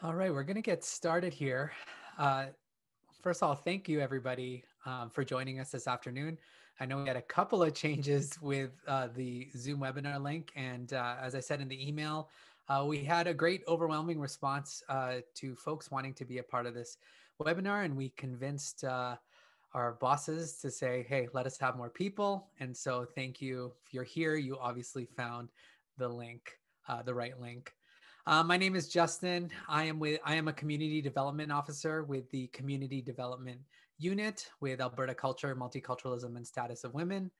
All right, we're going to get started here. Uh, First of all, thank you everybody for joining us this afternoon. I know we had a couple of changes with the Zoom webinar link, and as I said in the email, we had a great overwhelming response to folks wanting to be a part of this webinar, and we convinced our bosses to say, hey, let us have more people. And so thank you. If you're here, you obviously found the link, the right link. My name is Justin. I am a community development officer with the Community Development Unit with Alberta Culture, Multiculturalism, and Status of Women.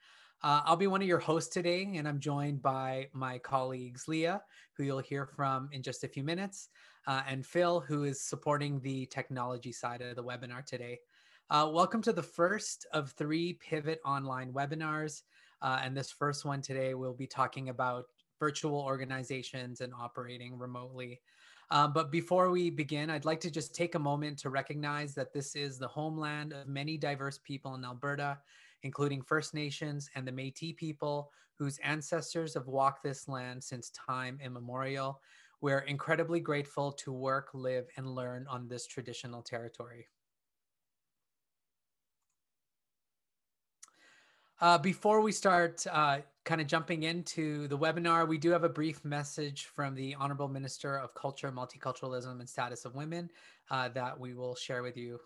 I'll be one of your hosts today, and I'm joined by my colleagues Leah, who you'll hear from in just a few minutes, and Phil, who is supporting the technology side of the webinar today. Welcome to the first of 3 Pivot online webinars. And this first one today, we'll be talking about virtual organizations and operating remotely. But before we begin, I'd like to just take a moment to recognize that this is the homeland of many diverse people in Alberta, including First Nations and the Métis people whose ancestors have walked this land since time immemorial. We're incredibly grateful to work, live, and learn on this traditional territory. Before we start kind of jumping into the webinar, we do have a brief message from the Honorable Minister of Culture, Multiculturalism, and Status of Women that we will share with you.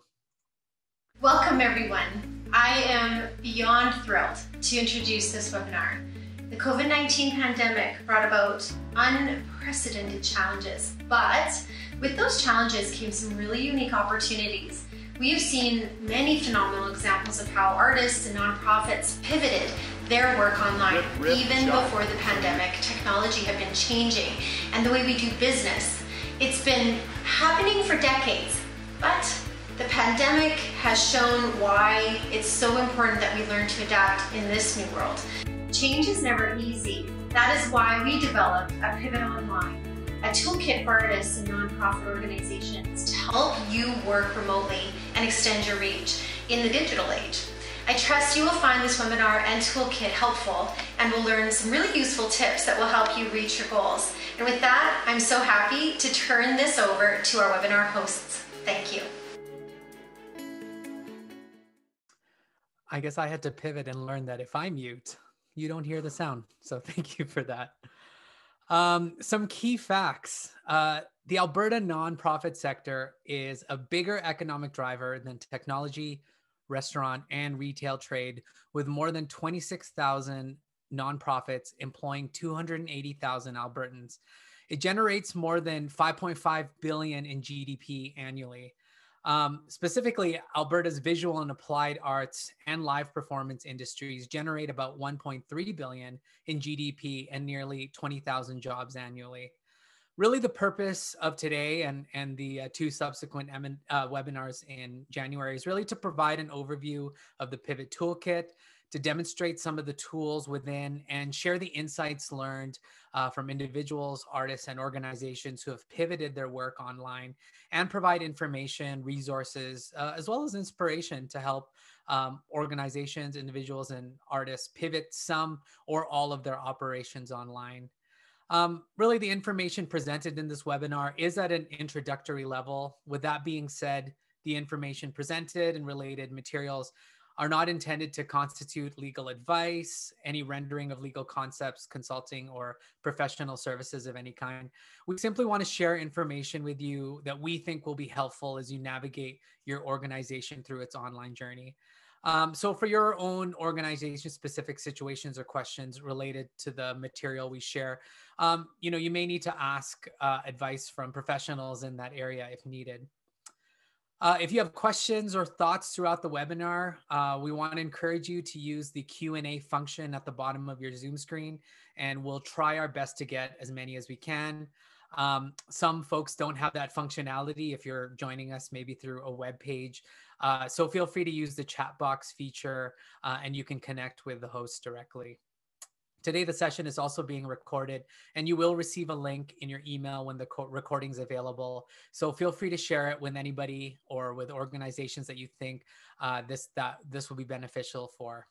Welcome everyone. I am beyond thrilled to introduce this webinar. The COVID-19 pandemic brought about unprecedented challenges, but with those challenges came some really unique opportunities. We have seen many phenomenal examples of how artists and nonprofits pivoted their work online. Even before the pandemic, technology had been changing and the way we do business. It's been happening for decades, but the pandemic has shown why it's so important that we learn to adapt in this new world. Change is never easy. That is why we developed a Pivot Online, a toolkit for artists and nonprofit organizations to help you work remotely and extend your reach in the digital age. I trust you will find this webinar and toolkit helpful and will learn some really useful tips that will help you reach your goals. And with that, I'm so happy to turn this over to our webinar hosts. Thank you. I guess I had to pivot and learn that if I mute, you don't hear the sound. So thank you for that. Some key facts. The Alberta nonprofit sector is a bigger economic driver than technology, restaurant, and retail trade, with more than 26,000 nonprofits employing 280,000 Albertans. It generates more than 5.5 billion in GDP annually. Specifically, Alberta's visual and applied arts and live performance industries generate about 1.3 billion in GDP and nearly 20,000 jobs annually. Really, the purpose of today and the 2 subsequent webinars in January is really to provide an overview of the Pivot Toolkit, to demonstrate some of the tools within and share the insights learned from individuals, artists, and organizations who have pivoted their work online, and provide information, resources, as well as inspiration to help organizations, individuals, and artists pivot some or all of their operations online. Really, the information presented in this webinar is at an introductory level. With that being said, the information presented and related materials are not intended to constitute legal advice, any rendering of legal concepts, consulting, or professional services of any kind. We simply want to share information with you that we think will be helpful as you navigate your organization through its online journey. So for your own organization-specific situations or questions related to the material we share, you may need to ask advice from professionals in that area if needed. If you have questions or thoughts throughout the webinar, we want to encourage you to use the Q&A function at the bottom of your Zoom screen, and we'll try our best to get as many as we can. Some folks don't have that functionality if you're joining us maybe through a web page. So feel free to use the chat box feature and you can connect with the host directly. Today, the session is also being recorded, and you will receive a link in your email when the recording is available. So feel free to share it with anybody or with organizations that you think this will be beneficial for.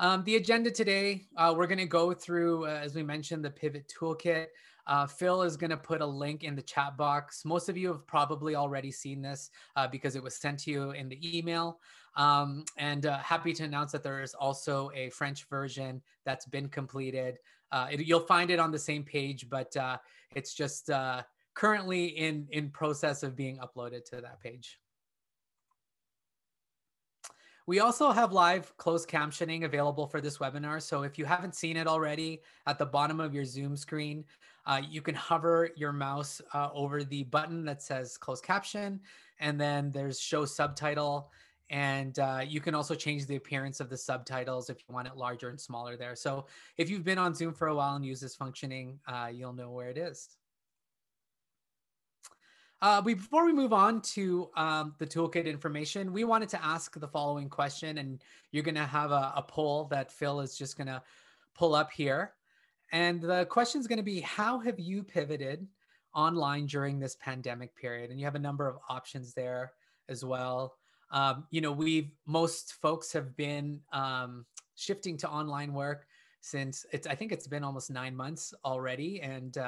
The agenda today, we're going to go through, as we mentioned, the Pivot Toolkit. Phil is going to put a link in the chat box. Most of you have probably already seen this because it was sent to you in the email. And happy to announce that there is also a French version that's been completed. You'll find it on the same page, but it's just currently in process of being uploaded to that page. We also have live closed captioning available for this webinar. So if you haven't seen it already, at the bottom of your Zoom screen, you can hover your mouse over the button that says closed caption, and then there's show subtitle. And you can also change the appearance of the subtitles if you want it larger and smaller there. So if you've been on Zoom for a while and use this functioning, you'll know where it is. Before we move on to the toolkit information, we wanted to ask the following question, and you're going to have a poll that Phil is just going to pull up here. And the question is going to be, how have you pivoted online during this pandemic period? And you have a number of options there as well. Most folks have been shifting to online work since I think it's been almost 9 months already. And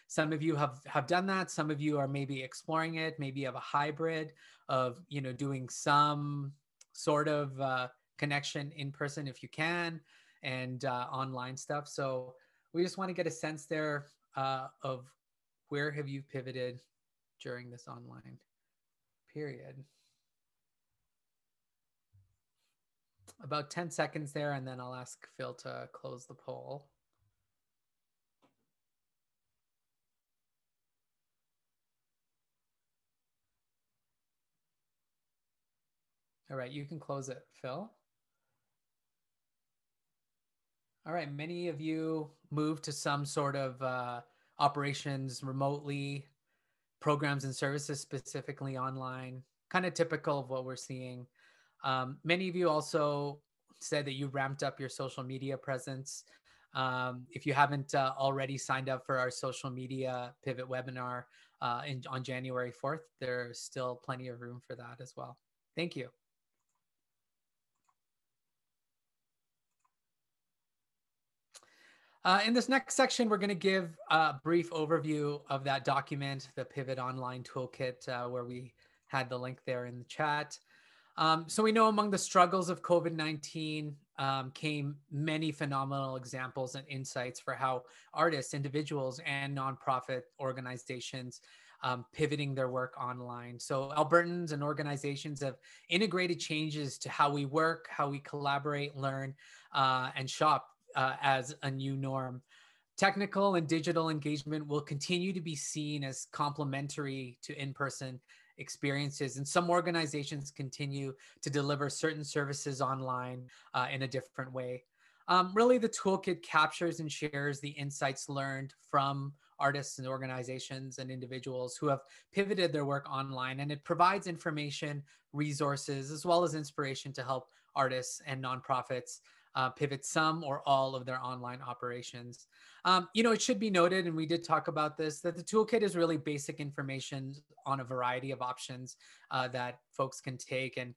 some of you have done that. Some of you are maybe exploring it. Maybe you have a hybrid of, doing some sort of connection in person if you can, and online stuff. So we just want to get a sense there of where have you pivoted during this online period. About 10 seconds there, and then I'll ask Phil to close the poll. All right, you can close it, Phil. All right, many of you moved to some sort of operations remotely, programs and services specifically online, kind of typical of what we're seeing. Many of you also said that you ramped up your social media presence. If you haven't already signed up for our social media pivot webinar on January 4th, there's still plenty of room for that as well. Thank you. In this next section, we're going to give a brief overview of that document, the Pivot Online Toolkit, where we had the link there in the chat. So we know among the struggles of COVID-19 came many phenomenal examples and insights for how artists, individuals, and nonprofit organizations pivoting their work online. So Albertans and organizations have integrated changes to how we work, how we collaborate, learn, and shop as a new norm. Technical and digital engagement will continue to be seen as complementary to in-person experiences, and some organizations continue to deliver certain services online in a different way. Really, the toolkit captures and shares the insights learned from artists and organizations and individuals who have pivoted their work online, and it provides information, resources, as well as inspiration to help artists and nonprofits pivot some or all of their online operations. It should be noted, and we did talk about this, that the toolkit is really basic information on a variety of options that folks can take. And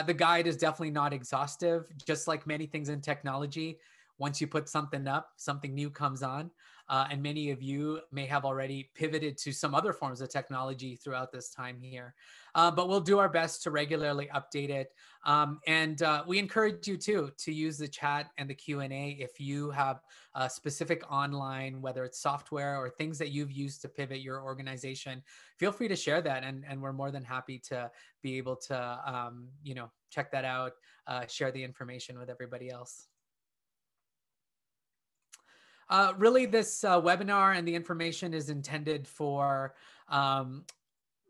the guide is definitely not exhaustive. Just like many things in technology, once you put something up, something new comes on. And many of you may have already pivoted to some other forms of technology throughout this time here. But we'll do our best to regularly update it. And we encourage you too to use the chat and the Q&A if you have a specific online, whether it's software or things that you've used to pivot your organization. Feel free to share that, and we're more than happy to be able to check that out, share the information with everybody else. Really, this webinar and the information is intended for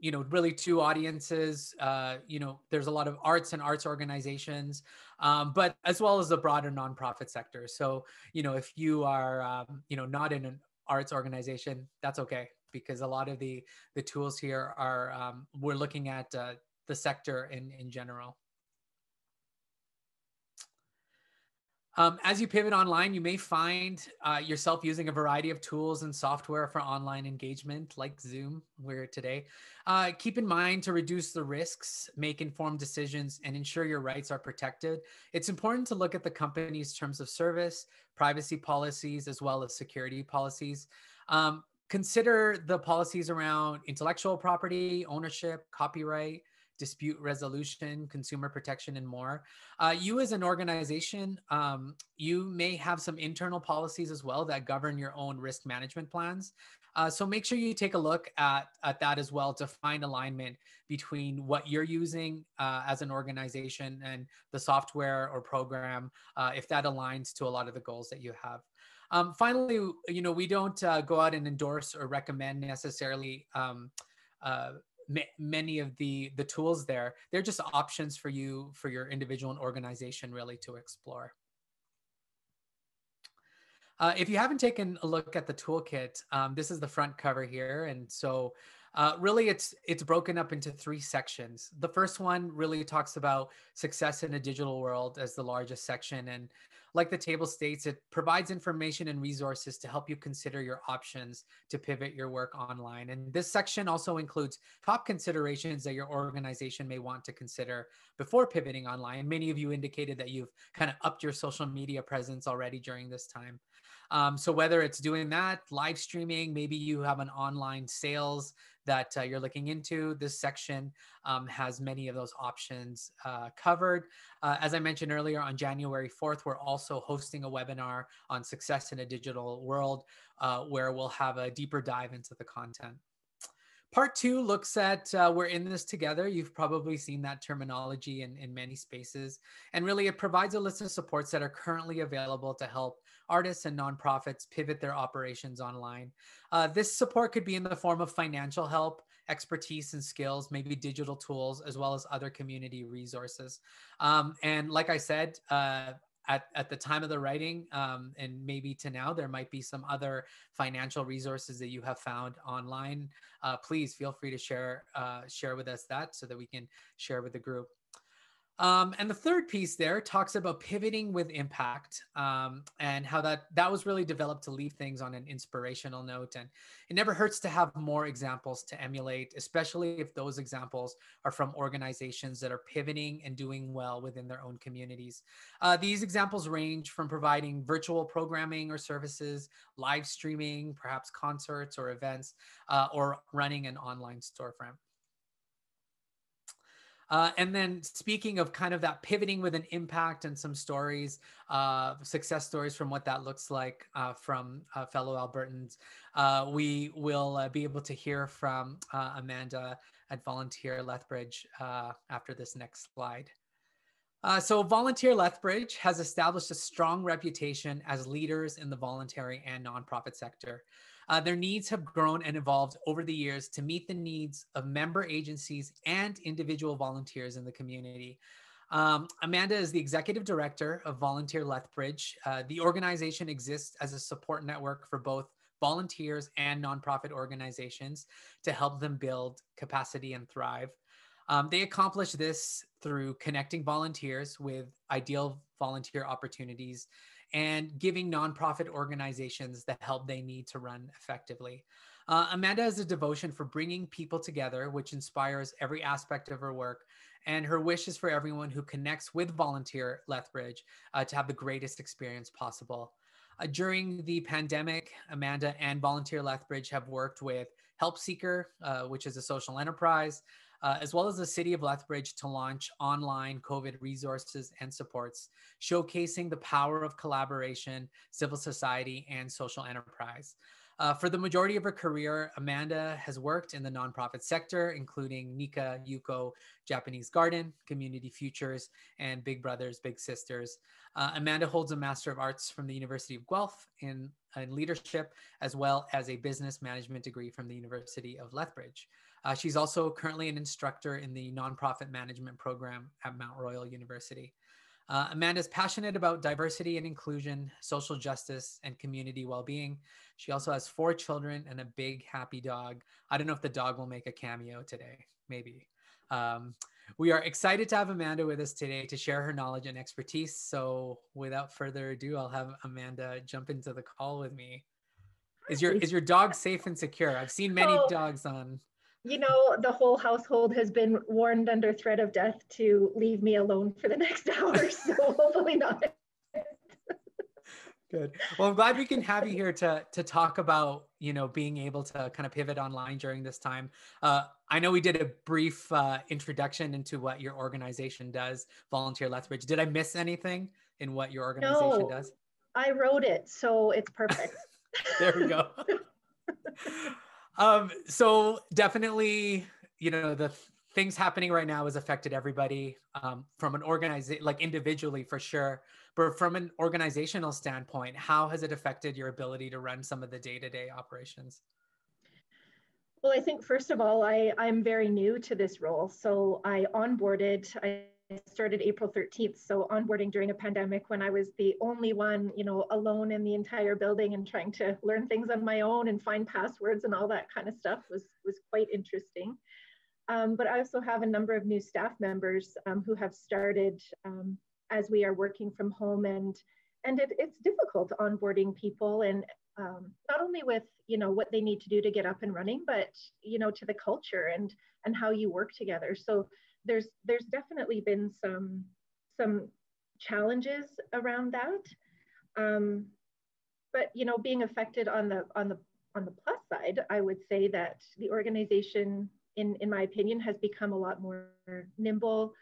really two audiences. There's a lot of arts and arts organizations, but as well as the broader nonprofit sector. So, if you are, not in an arts organization, that's okay, because a lot of the tools here are, we're looking at the sector in general. As you pivot online, you may find yourself using a variety of tools and software for online engagement, like Zoom, we're today. Keep in mind to reduce the risks, make informed decisions, and ensure your rights are protected. It's important to look at the company's terms of service, privacy policies, as well as security policies. Consider the policies around intellectual property, ownership, copyright, dispute resolution, consumer protection, and more. You as an organization, you may have some internal policies as well that govern your own risk management plans. So make sure you take a look at that as well to find alignment between what you're using as an organization and the software or program, if that aligns to a lot of the goals that you have. Finally, we don't go out and endorse or recommend necessarily many of the tools there. They're just options for you, for your individual and organization really to explore. If you haven't taken a look at the toolkit, this is the front cover here. And so really it's broken up into 3 sections. The first one really talks about success in a digital world as the largest section. And like the table states, it provides information and resources to help you consider your options to pivot your work online. And this section also includes top considerations that your organization may want to consider before pivoting online. Many of you indicated that you've kind of upped your social media presence already during this time. So whether it's doing that, live streaming, maybe you have an online sales that you're looking into, this section has many of those options covered. As I mentioned earlier, on January 4th, we're also hosting a webinar on success in a digital world where we'll have a deeper dive into the content. Part 2 looks at we're in this together. You've probably seen that terminology in many spaces. And really, it provides a list of supports that are currently available to help artists and nonprofits pivot their operations online. This support could be in the form of financial help, expertise and skills, maybe digital tools, as well as other community resources. And like I said, at the time of the writing and maybe to now, there might be some other financial resources that you have found online. Please feel free to share with us that so that we can share with the group. And the third piece there talks about pivoting with impact and how that was really developed to leave things on an inspirational note. And it never hurts to have more examples to emulate, especially if those examples are from organizations that are pivoting and doing well within their own communities. These examples range from providing virtual programming or services, live streaming, perhaps concerts or events, or running an online storefront. And then speaking of kind of that pivoting with an impact and some stories, success stories from what that looks like from fellow Albertans, we will be able to hear from Amanda at Volunteer Lethbridge after this next slide. So Volunteer Lethbridge has established a strong reputation as leaders in the voluntary and nonprofit sector. Their needs have grown and evolved over the years to meet the needs of member agencies and individual volunteers in the community. Amanda is the executive director of Volunteer Lethbridge. The organization exists as a support network for both volunteers and nonprofit organizations to help them build capacity and thrive. They accomplish this through connecting volunteers with ideal volunteer opportunities and giving nonprofit organizations the help they need to run effectively. Amanda has a devotion for bringing people together, which inspires every aspect of her work. And her wish is for everyone who connects with Volunteer Lethbridge to have the greatest experience possible. During the pandemic, Amanda and Volunteer Lethbridge have worked with Help Seeker, which is a social enterprise, as well as the City of Lethbridge to launch online COVID resources and supports, showcasing the power of collaboration, civil society, and social enterprise. For the majority of her career, Amanda has worked in the nonprofit sector, including Nika Yuko Japanese Garden, Community Futures, and Big Brothers Big Sisters. Amanda holds a Master of Arts from the University of Guelph in leadership, as well as a business management degree from the University of Lethbridge. She's also currently an instructor in the nonprofit management program at Mount Royal University. Amanda is passionate about diversity and inclusion, social justice, and community well-being. She also has 4 children and a big happy dog. I don't know if the dog will make a cameo today, maybe. We are excited to have Amanda with us today to share her knowledge and expertise. So without further ado, I'll have Amanda jump into the call with me. Is your dog safe and secure? I've seen many dogs on. The whole household has been warned under threat of death to leave me alone for the next hour, so hopefully not. Good. Well, I'm glad we can have you here to talk about, being able to kind of pivot online during this time. I know we did a brief introduction into what your organization does, Volunteer Lethbridge. Did I miss anything in what your organization does? I wrote it, so it's perfect. There we go. So definitely, the things happening right now has affected everybody from an organization, like individually for sure. But from an organizational standpoint, how has it affected your ability to run some of the day-to-day operations? Well, I think first of all, I'm very new to this role. So I started April 13th. So onboarding during a pandemic when I was the only one, alone in the entire building and trying to learn things on my own and find passwords and all that kind of stuff was quite interesting. But I also have a number of new staff members who have started as we are working from home, and it's difficult onboarding people, and not only with what they need to do to get up and running, but to the culture and how you work together. So there's definitely been some challenges around that, but being affected on the plus side, I would say that the organization, in my opinion, has become a lot more nimble,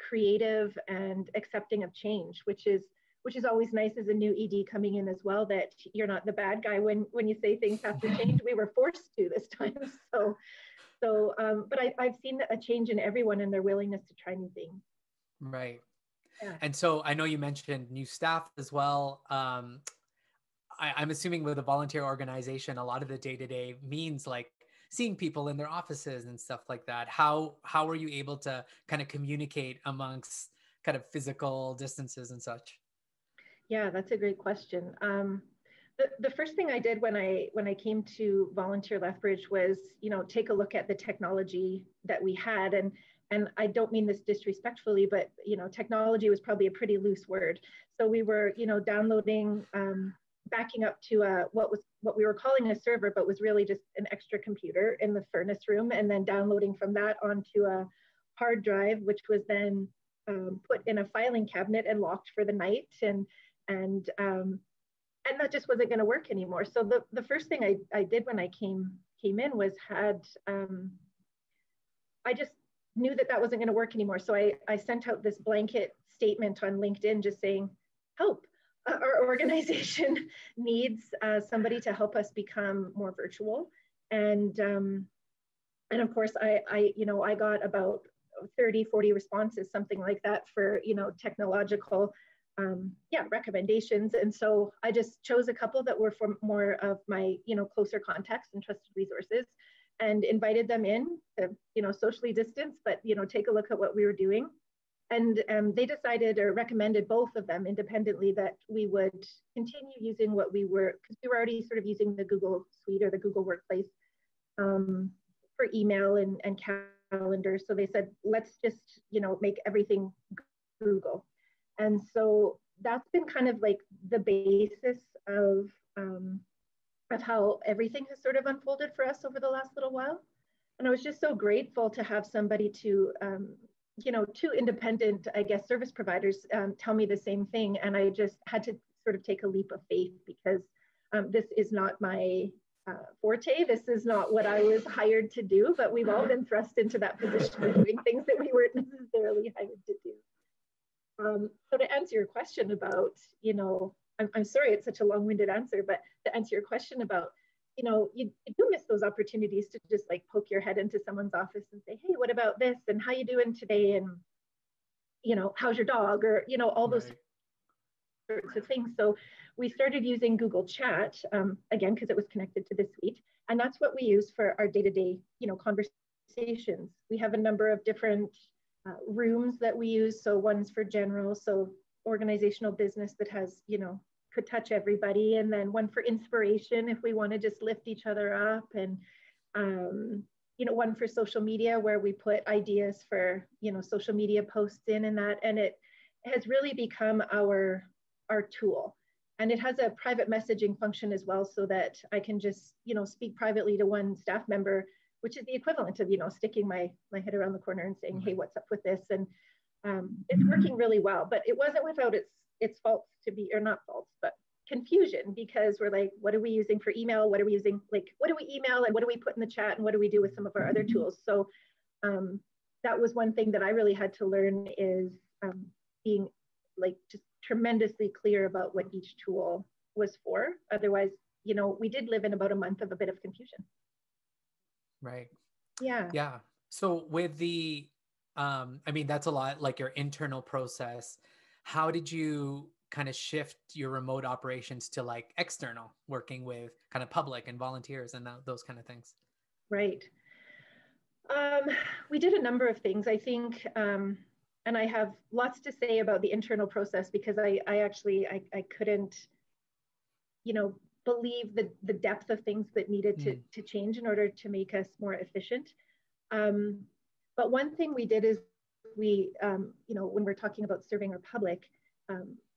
creative, and accepting of change, which is always nice as a new ED coming in as well, that you're not the bad guy when you say things have to change. We were forced to this time. But I've seen a change in everyone and their willingness to try new things. Right. Yeah. And so I know you mentioned new staff as well. I'm assuming with a volunteer organization, a lot of the day-to-day means like seeing people in their offices and stuff like that. How are you able to kind of communicate amongst kind of physical distances and such? Yeah, that's a great question. The first thing I did when I came to Volunteer Lethbridge was, take a look at the technology that we had, and I don't mean this disrespectfully, but technology was probably a pretty loose word. So we were, downloading, backing up to what we were calling a server, but was really just an extra computer in the furnace room, and then downloading from that onto a hard drive, which was then put in a filing cabinet and locked for the night, and that just wasn't going to work anymore. So the first thing I did when I came in was I just knew that wasn't going to work anymore. So I sent out this blanket statement on LinkedIn just saying, help. Our organization needs somebody to help us become more virtual. And of course, I got about 30, 40 responses, something like that, for, technological recommendations. And so I just chose a couple that were for more of my, closer contacts and trusted resources, and invited them in to, socially distance, but, take a look at what we were doing. And they decided or recommended, both of them independently, that we would continue using what we were, because we were already sort of using the Google Suite or the Google Workspace for email and calendar. So they said, let's just, make everything Google. And so that's been kind of like the basis of how everything has sort of unfolded for us over the last little while. And I was just so grateful to have somebody to, two independent, I guess, service providers tell me the same thing. And I just had to sort of take a leap of faith, because this is not my forte. This is not what I was hired to do, but we've all been thrust into that position of doing things that we weren't necessarily hired to do. So to answer your question about, I'm sorry it's such a long-winded answer, but to answer your question about, you do miss those opportunities to just like poke your head into someone's office and say, hey, what about this? And how you doing today? And, how's your dog? Or, all those sorts of things. So we started using Google Chat, again, because it was connected to the suite. And that's what we use for our day-to-day, conversations. We have a number of different rooms that we use. So one's for general, so organizational business that has, could touch everybody. And then one for inspiration, if we want to just lift each other up. And one for social media where we put ideas for, social media posts in and that, and it has really become our tool. And it has a private messaging function as well, so that I can just, speak privately to one staff member, which is the equivalent of, sticking my head around the corner and saying, hey, what's up with this? And it's working really well, but it wasn't without its faults or not faults, but confusion, because we're like, what are we using for email? What are we using? Like, what do we email and what do we put in the chat? And what do we do with some of our other tools? So that was one thing that I really had to learn, is being like just tremendously clear about what each tool was for. Otherwise, we did live in about a month of a bit of confusion. Right. Yeah. Yeah. So with the, that's a lot, like your internal process. How did you kind of shift your remote operations to like external, working with kind of public and volunteers and those kind of things? Right. We did a number of things, I think, and I have lots to say about the internal process, because I couldn't, believe the depth of things that needed to change in order to make us more efficient. But one thing we did is we, when we're talking about serving our public,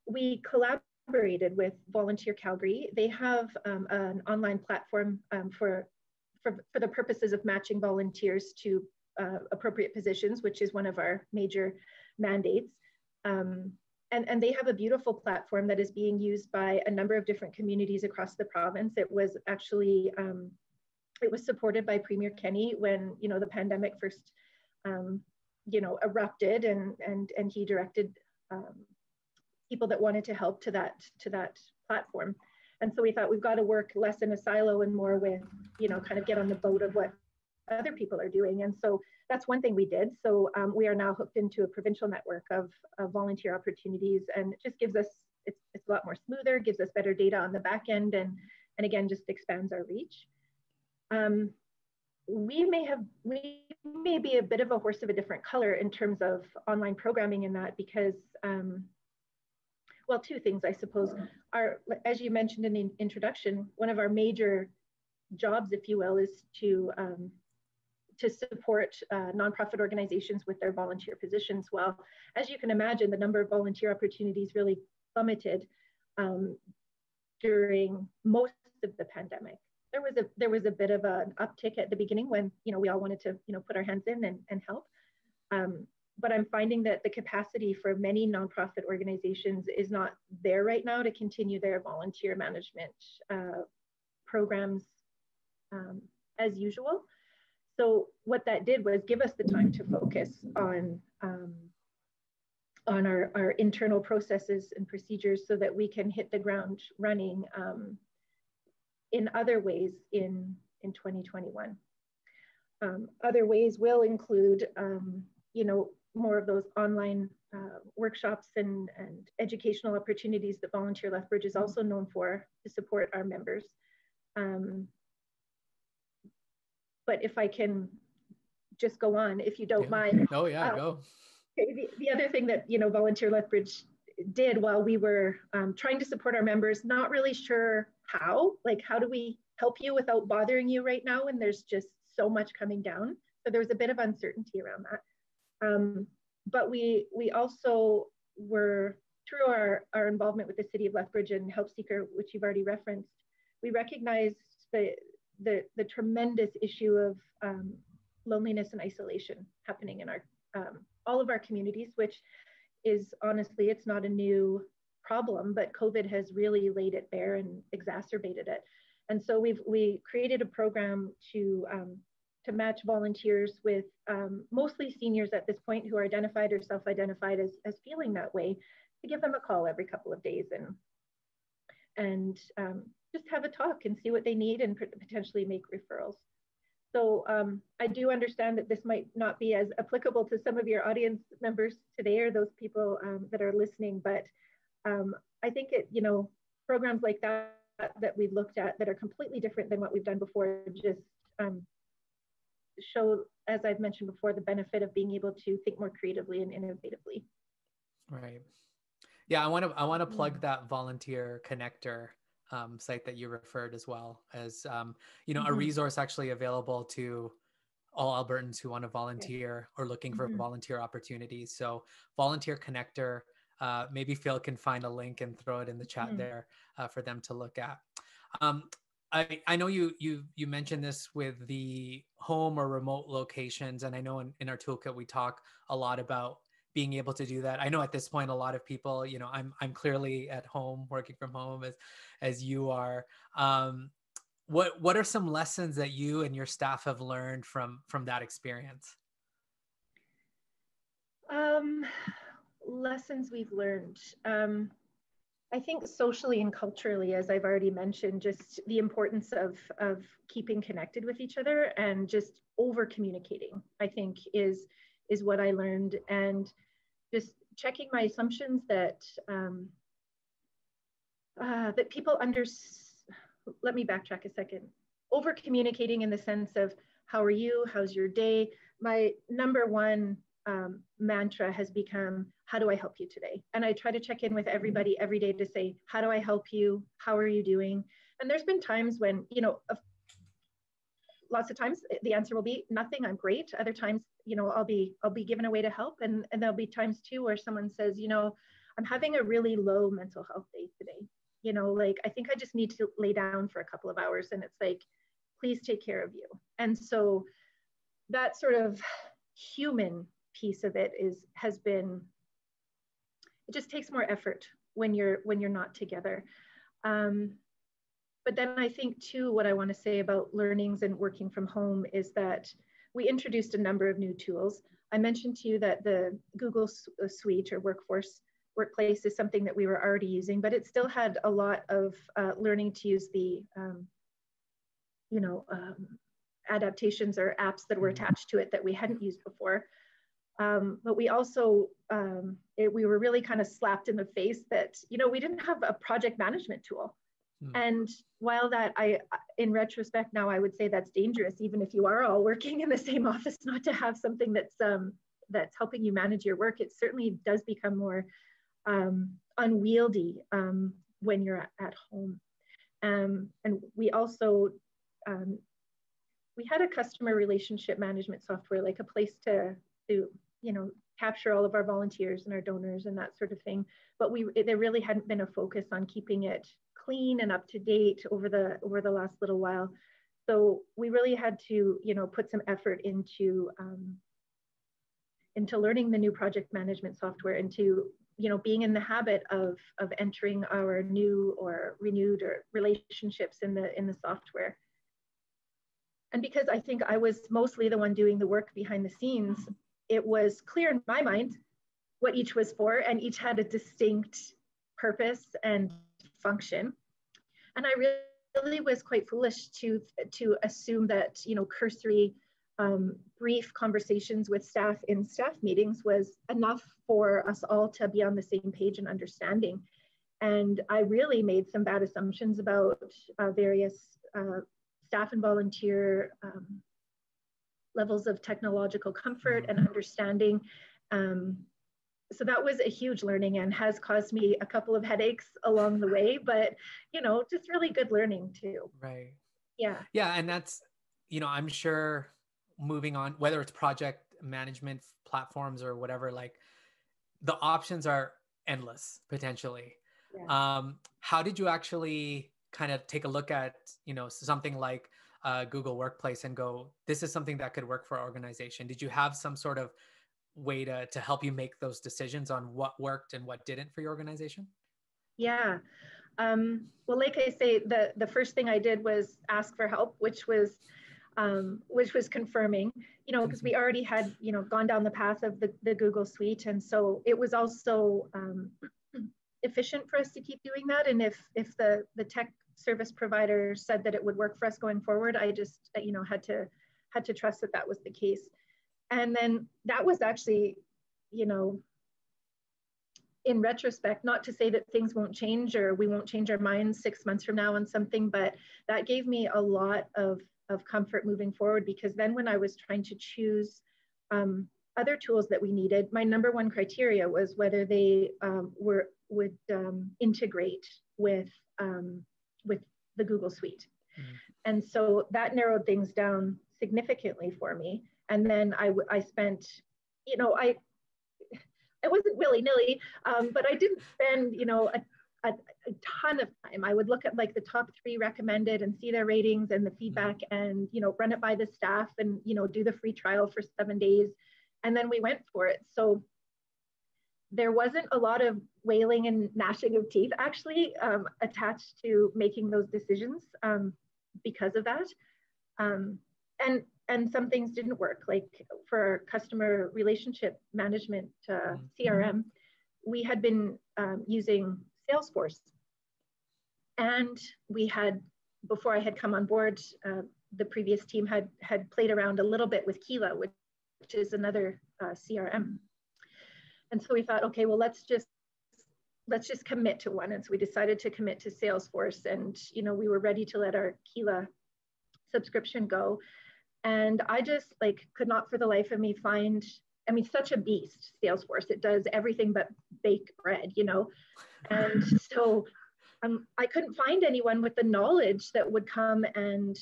we collaborated with Volunteer Calgary. They have an online platform for the purposes of matching volunteers to appropriate positions, which is one of our major mandates. And they have a beautiful platform that is being used by a number of different communities across the province. It was actually, it was supported by Premier Kenney when, the pandemic first, erupted, and he directed people that wanted to help to that platform. And so we thought, we've got to work less in a silo and more with, kind of get on the boat of what other people are doing. And so that's one thing we did. So we are now hooked into a provincial network of volunteer opportunities, and it just gives us, it's a lot more smoother, gives us better data on the back end, and again, just expands our reach. We may be a bit of a horse of a different color in terms of online programming in that, because well, two things, I suppose. As you mentioned in the introduction, one of our major jobs, if you will, is to support nonprofit organizations with their volunteer positions. Well, as you can imagine, the number of volunteer opportunities really plummeted during most of the pandemic. There was a bit of an uptick at the beginning when we all wanted to put our hands in and help. But I'm finding that the capacity for many nonprofit organizations is not there right now to continue their volunteer management programs as usual. So what that did was give us the time to focus on our internal processes and procedures, so that we can hit the ground running in other ways in 2021. Other ways will include, more of those online workshops and educational opportunities that Volunteer Lethbridge is also known for to support our members. But if I can just go on, if you don't mind. Oh yeah, go. The other thing that, Volunteer Lethbridge did while we were trying to support our members, not really sure how do we help you without bothering you right now? And there's just so much coming down. So there was a bit of uncertainty around that. But we also were, through our involvement with the City of Lethbridge and Help Seeker, which you've already referenced, we recognized the tremendous issue of loneliness and isolation happening in our all of our communities, which is honestly, it's not a new problem, but COVID has really laid it bare and exacerbated it. And so we created a program to match volunteers with mostly seniors at this point who are identified or self-identified as feeling that way, to give them a call every couple of days and just have a talk and see what they need and potentially make referrals. So I do understand that this might not be as applicable to some of your audience members today, or those people that are listening, but I think programs like that we've looked at that are completely different than what we've done before just show, as I've mentioned before, the benefit of being able to think more creatively and innovatively. Right. Yeah, I want to plug that Volunteer Connector site that you referred, as well as a resource actually available to all Albertans who want to volunteer or looking for volunteer opportunities. So Volunteer Connector, maybe Phil can find a link and throw it in the chat there for them to look at. I know you mentioned this with the home or remote locations, and I know in our toolkit we talk a lot about being able to do that. I know at this point a lot of people, you know, I'm clearly at home working from home as you are. What are some lessons that you and your staff have learned from that experience? Lessons we've learned. I think socially and culturally, as I've already mentioned, just the importance of keeping connected with each other and just over communicating, I think is what I learned, and just checking my assumptions that that people let me backtrack a second. Over communicating in the sense of how are you, how's your day? My number one mantra has become, how do I help you today? And I try to check in with everybody every day to say, how do I help you? How are you doing? And there's been times when, you know, lots of times the answer will be nothing, I'm great. Other times, you know, I'll be given a way to help. And there'll be times too where someone says, you know, I'm having a really low mental health day today. You know, like, I think I just need to lay down for a couple of hours. And it's like, please take care of you. And so that sort of human piece of it has been, it just takes more effort when you're not together. But then I think too, what I want to say about learnings and working from home is that we introduced a number of new tools. I mentioned to you that the Google Suite or Workplace is something that we were already using, but it still had a lot of learning to use the, adaptations or apps that were attached to it that we hadn't used before. But we also, we were really kind of slapped in the face that, you know, we didn't have a project management tool. And while that, in retrospect now, I would say that's dangerous, even if you are all working in the same office, not to have something that's helping you manage your work. It certainly does become more unwieldy when you're at home. And we also, we had a customer relationship management software, like a place to you know, capture all of our volunteers and our donors and that sort of thing. But there really hadn't been a focus on keeping it clean and up to date over the last little while. So we really had to, you know, put some effort into learning the new project management software, into, you know, being in the habit of entering our new or renewed or relationships in the software. And because I think I was mostly the one doing the work behind the scenes, it was clear in my mind what each was for, and each had a distinct purpose and function. And I really was quite foolish to assume that, you know, cursory brief conversations with staff in staff meetings was enough for us all to be on the same page and understanding. And I really made some bad assumptions about various staff and volunteer levels of technological comfort and understanding. So that was a huge learning and has caused me a couple of headaches along the way, but, you know, just really good learning too. Right. Yeah. Yeah. And that's, you know, I'm sure moving on, whether it's project management platforms or whatever, like the options are endless potentially. Yeah. How did you actually kind of take a look at, you know, something like Google Workplace and go, this is something that could work for our organization? Did you have some sort of way to help you make those decisions on what worked and what didn't for your organization? Yeah. Well, like I say, the first thing I did was ask for help, which was confirming, you know, because we already had, you know, gone down the path of the Google Suite. And so it was also efficient for us to keep doing that. And if the tech service provider said that it would work for us going forward, I just, you know, had to trust that that was the case. And then that was actually, you know, in retrospect, not to say that things won't change or we won't change our minds 6 months from now on something, but that gave me a lot of comfort moving forward, because then when I was trying to choose other tools that we needed, my number one criteria was whether they would integrate with the Google Suite. And so that narrowed things down significantly for me. And then I spent, you know, I wasn't willy-nilly, but I didn't spend, you know, a ton of time. I would look at like the top 3 recommended and see their ratings and the feedback, and, you know, run it by the staff, and, you know, do the free trial for 7 days. And then we went for it. So there wasn't a lot of wailing and gnashing of teeth actually attached to making those decisions because of that. And some things didn't work, like for customer relationship management, CRM, we had been using Salesforce. And we had, before I had come on board, the previous team had played around a little bit with Keela, which is another CRM. And so we thought, okay, well, let's just commit to one. And so we decided to commit to Salesforce, and, you know, we were ready to let our Keela subscription go. And I just like could not for the life of me find, I mean, such a beast, Salesforce. It does everything but bake bread, you know? And so I couldn't find anyone with the knowledge that would come and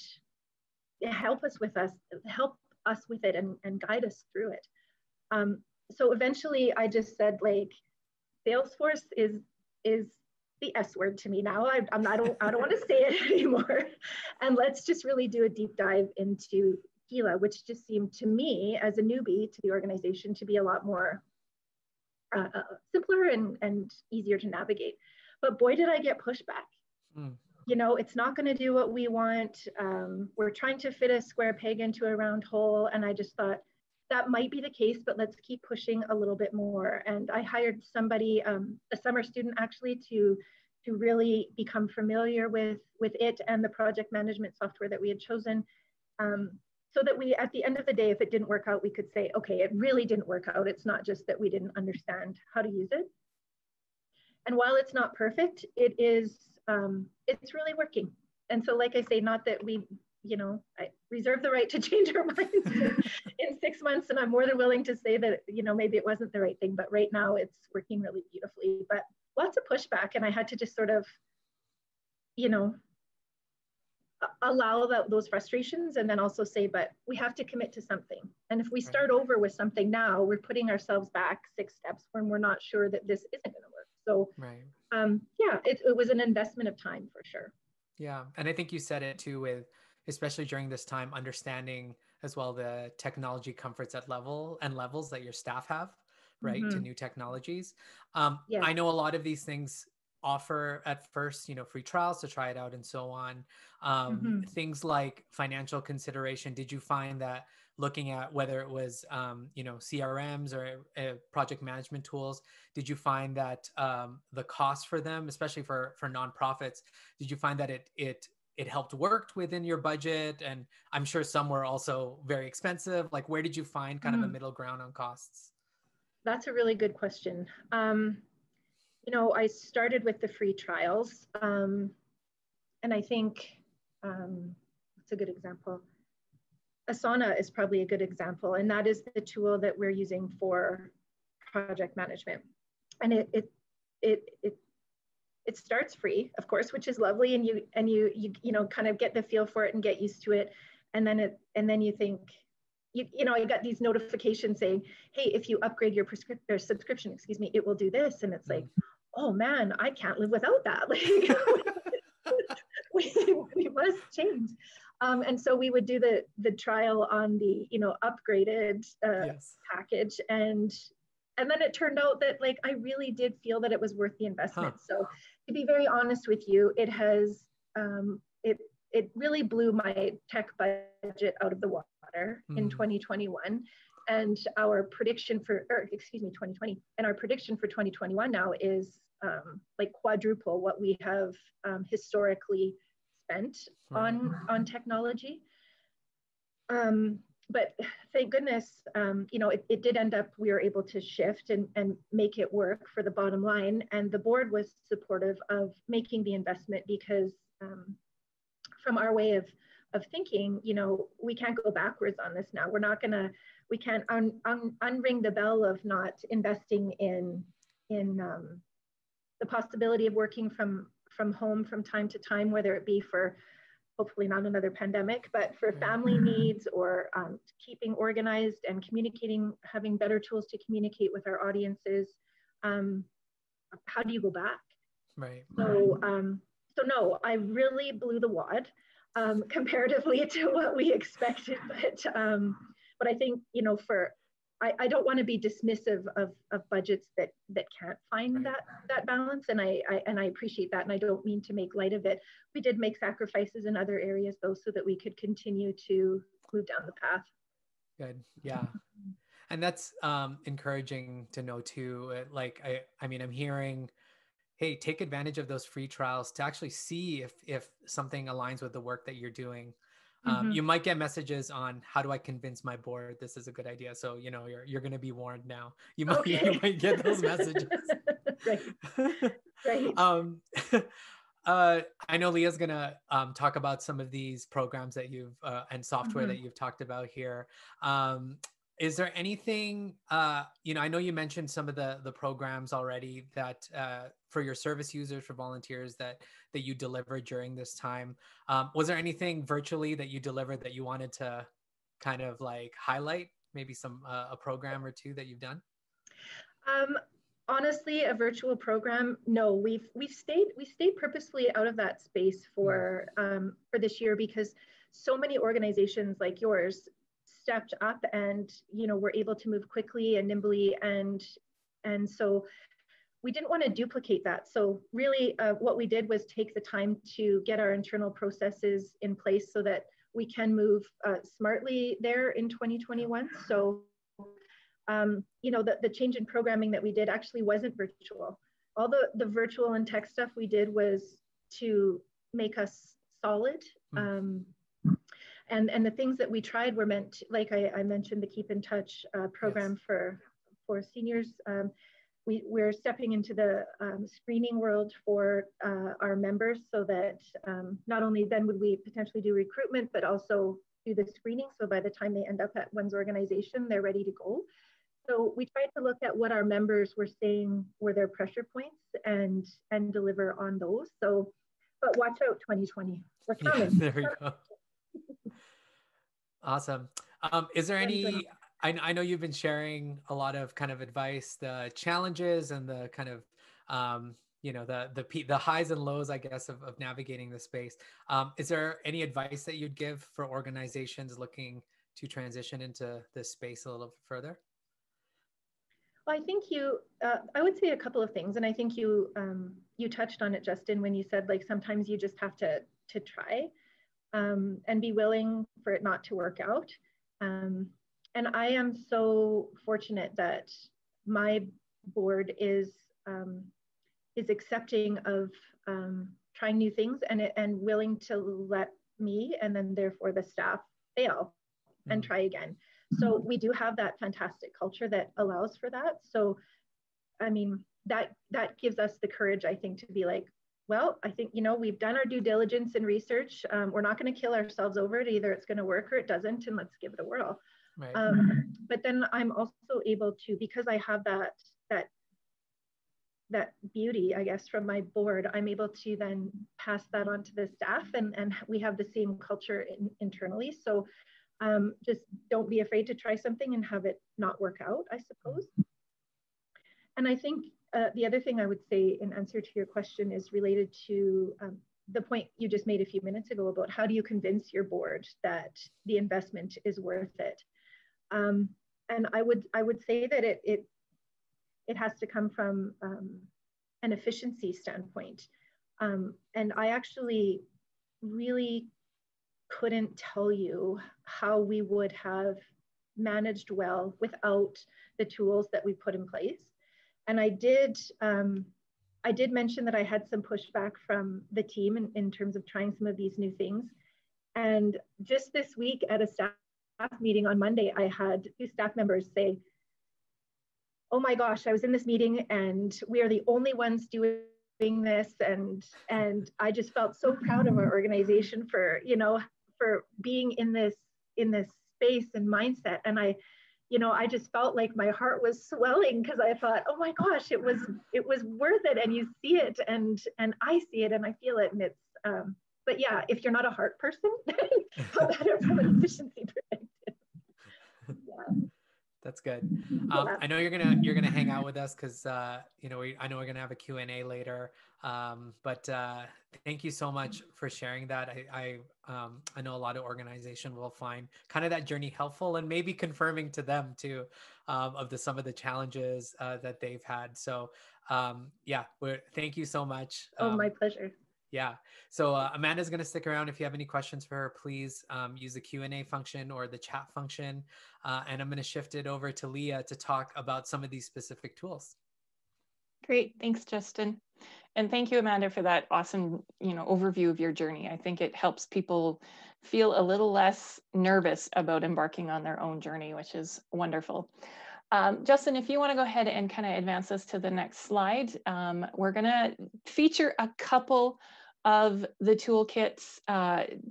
help us with it and guide us through it. So eventually I just said, like, Salesforce is the S word to me now. I don't want to say it anymore. And let's just really do a deep dive into Keela, which just seemed to me as a newbie to the organization to be a lot more simpler and easier to navigate. But boy, did I get pushback. You know, it's not going to do what we want. We're trying to fit a square peg into a round hole. And I just thought that might be the case, but let's keep pushing a little bit more. And I hired somebody, a summer student actually, to really become familiar with it and the project management software that we had chosen. So that we, at the end of the day, if it didn't work out, we could say, okay, it really didn't work out. It's not just that we didn't understand how to use it. And while it's not perfect, it is, it's really working. And so, like I say, not that we, you know, I reserve the right to change our minds in 6 months. And I'm more than willing to say that, you know, maybe it wasn't the right thing, but right now it's working really beautifully. But lots of pushback. And I had to just sort of, you know, allow those frustrations, and then also say, but we have to commit to something. And if we start over with something now, we're putting ourselves back 6 steps when we're not sure that this isn't going to work. So yeah, it was an investment of time for sure. Yeah. And I think you said it too, with, especially during this time, understanding as well the technology comforts at levels that your staff have, right, to new technologies. I know a lot of these things offer at first, you know, free trials to try it out and so on. Things like financial consideration. Did you find that looking at whether it was, you know, CRMs or project management tools, did you find that the cost for them, especially for nonprofits, did you find that it helped worked within your budget? And I'm sure some were also very expensive. Like, where did you find kind of a middle ground on costs? That's a really good question. You know, I started with the free trials. And I think, what's a good example? Asana is probably a good example. And that is the tool that we're using for project management. And it starts free, of course, which is lovely. And you know, kind of get the feel for it and get used to it. And then you think, you know, I got these notifications saying, hey, if you upgrade your subscription, excuse me, it will do this. And it's like, oh man, I can't live without that. Like, we must change. And so we would do the trial on the, you know, upgraded package. And then it turned out that, like, I really did feel that it was worth the investment. So to be very honest with you, it has, it really blew my tech budget out of the water in 2021. And our prediction for, 2020, and our prediction for 2021 now is like quadruple what we have historically spent on technology. But thank goodness, you know, it did end up, we were able to shift and make it work for the bottom line. And the board was supportive of making the investment because from our way of thinking, you know, we can't go backwards on this now. We're not gonna, we can't unring the bell of not investing in the possibility of working from home from time to time, whether it be for hopefully not another pandemic, but for family needs or keeping organized and communicating, having better tools to communicate with our audiences. How do you go back? Right. So, so no, I really blew the wad comparatively to what we expected. But I think, you know, I don't want to be dismissive of budgets that can't find that balance, and I appreciate that, and I don't mean to make light of it. We did make sacrifices in other areas though, so that we could continue to move down the path. Good, yeah, and that's encouraging to know too. Like I mean, I'm hearing, hey, take advantage of those free trials to actually see if something aligns with the work that you're doing. You might get messages on how do I convince my board this is a good idea. So, you know, you're going to be warned now. You might get those messages. Right. I know Leah's going to talk about some of these programs that you've and software that you've talked about here. Is there anything, you know, I know you mentioned some of the programs already that for your service users, for volunteers that you delivered during this time. Was there anything virtually that you delivered that you wanted to kind of like highlight? Maybe a program or two that you've done? Honestly, a virtual program, no. We stayed purposefully out of that space for this year, because so many organizations like yours stepped up and, you know, were able to move quickly and nimbly, and so we didn't want to duplicate that. So really what we did was take the time to get our internal processes in place so that we can move smartly there in 2021. So you know, the change in programming that we did actually wasn't virtual. All the virtual and tech stuff we did was to make us solid. And the things that we tried were meant to, like I mentioned, the Keep in Touch program for seniors. We're stepping into the screening world for our members, so that not only then would we potentially do recruitment, but also do the screening. So by the time they end up at one's organization, they're ready to go. So we tried to look at what our members were saying were their pressure points and deliver on those. So, but watch out, 2020. We're coming. Yeah, there we go. Awesome. Is there any, I know you've been sharing a lot of kind of advice, the challenges and the kind of, you know, the highs and lows, I guess, of navigating the space. Is there any advice that you'd give for organizations looking to transition into this space a little further? Well, I think I would say a couple of things, and I think you touched on it, Justin, when you said, like, sometimes you just have to try and be willing for it not to work out. And I am so fortunate that my board is accepting of trying new things and willing to let me, and then therefore the staff, fail and try again. So we do have that fantastic culture that allows for that. So, I mean, that gives us the courage, I think, to be like, well, I think, you know, we've done our due diligence and research. We're not going to kill ourselves over it. Either it's going to work or it doesn't, and let's give it a whirl. Right. But then I'm also able to, because I have that beauty, I guess, from my board, I'm able to then pass that on to the staff, and we have the same culture internally. So just don't be afraid to try something and have it not work out, I suppose. And I think the other thing I would say in answer to your question is related to the point you just made a few minutes ago about how do you convince your board that the investment is worth it. And I would say that it has to come from an efficiency standpoint. And I actually really couldn't tell you how we would have managed well without the tools that we put in place. And I did mention that I had some pushback from the team in terms of trying some of these new things. And just this week at a staff meeting on Monday, I had 2 staff members say, oh my gosh, I was in this meeting and we are the only ones doing this. And I just felt so proud of our organization for, you know, for being in this space and mindset. And I just felt like my heart was swelling, because I thought, oh my gosh, it was worth it. And you see it, and I see it, and I feel it. And But yeah, if you're not a heart person, come at it from an efficiency perspective. Yeah. That's good. Yeah. I know you're gonna hang out with us because you know I know we're gonna have a Q&A later. But thank you so much for sharing that. I know a lot of organization will find kind of that journey helpful and maybe confirming to them too of some of the challenges that they've had. So yeah, thank you so much. Oh, my pleasure. Yeah. So Amanda's going to stick around. If you have any questions for her, please use the Q&A function or the chat function. And I'm going to shift it over to Leah to talk about some of these specific tools. Great. Thanks, Justin. And thank you, Amanda, for that awesome, overview of your journey. I think it helps people feel a little less nervous about embarking on their own journey, which is wonderful. Justin, if you want to go ahead and kind of advance us to the next slide, we're going to feature a couple of the toolkits,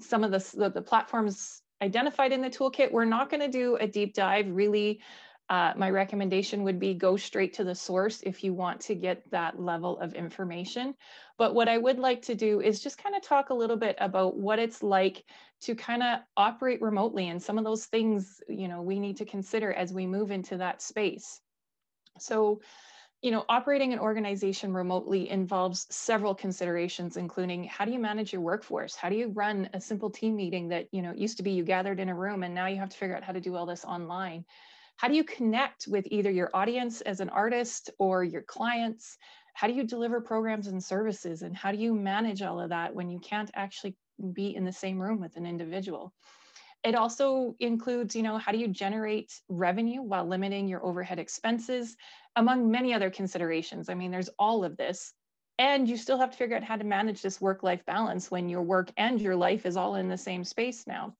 some of the platforms identified in the toolkit. We're not going to do a deep dive. Really, my recommendation would be go straight to the source if you want to get that level of information. But what I would like to do is just kind of talk a little bit about what it's like to kind of operate remotely and some of those things, we need to consider as we move into that space. So, operating an organization remotely involves several considerations, including how do you manage your workforce? How do you run a simple team meeting that, it used to be you gathered in a room and now you have to figure out how to do all this online? How do you connect with either your audience as an artist or your clients? How do you deliver programs and services? And how do you manage all of that when you can't actually be in the same room with an individual? It also includes, how do you generate revenue while limiting your overhead expenses, among many other considerations. I mean, there's all of this. And you still have to figure out how to manage this work-life balance when your work and your life is all in the same space now.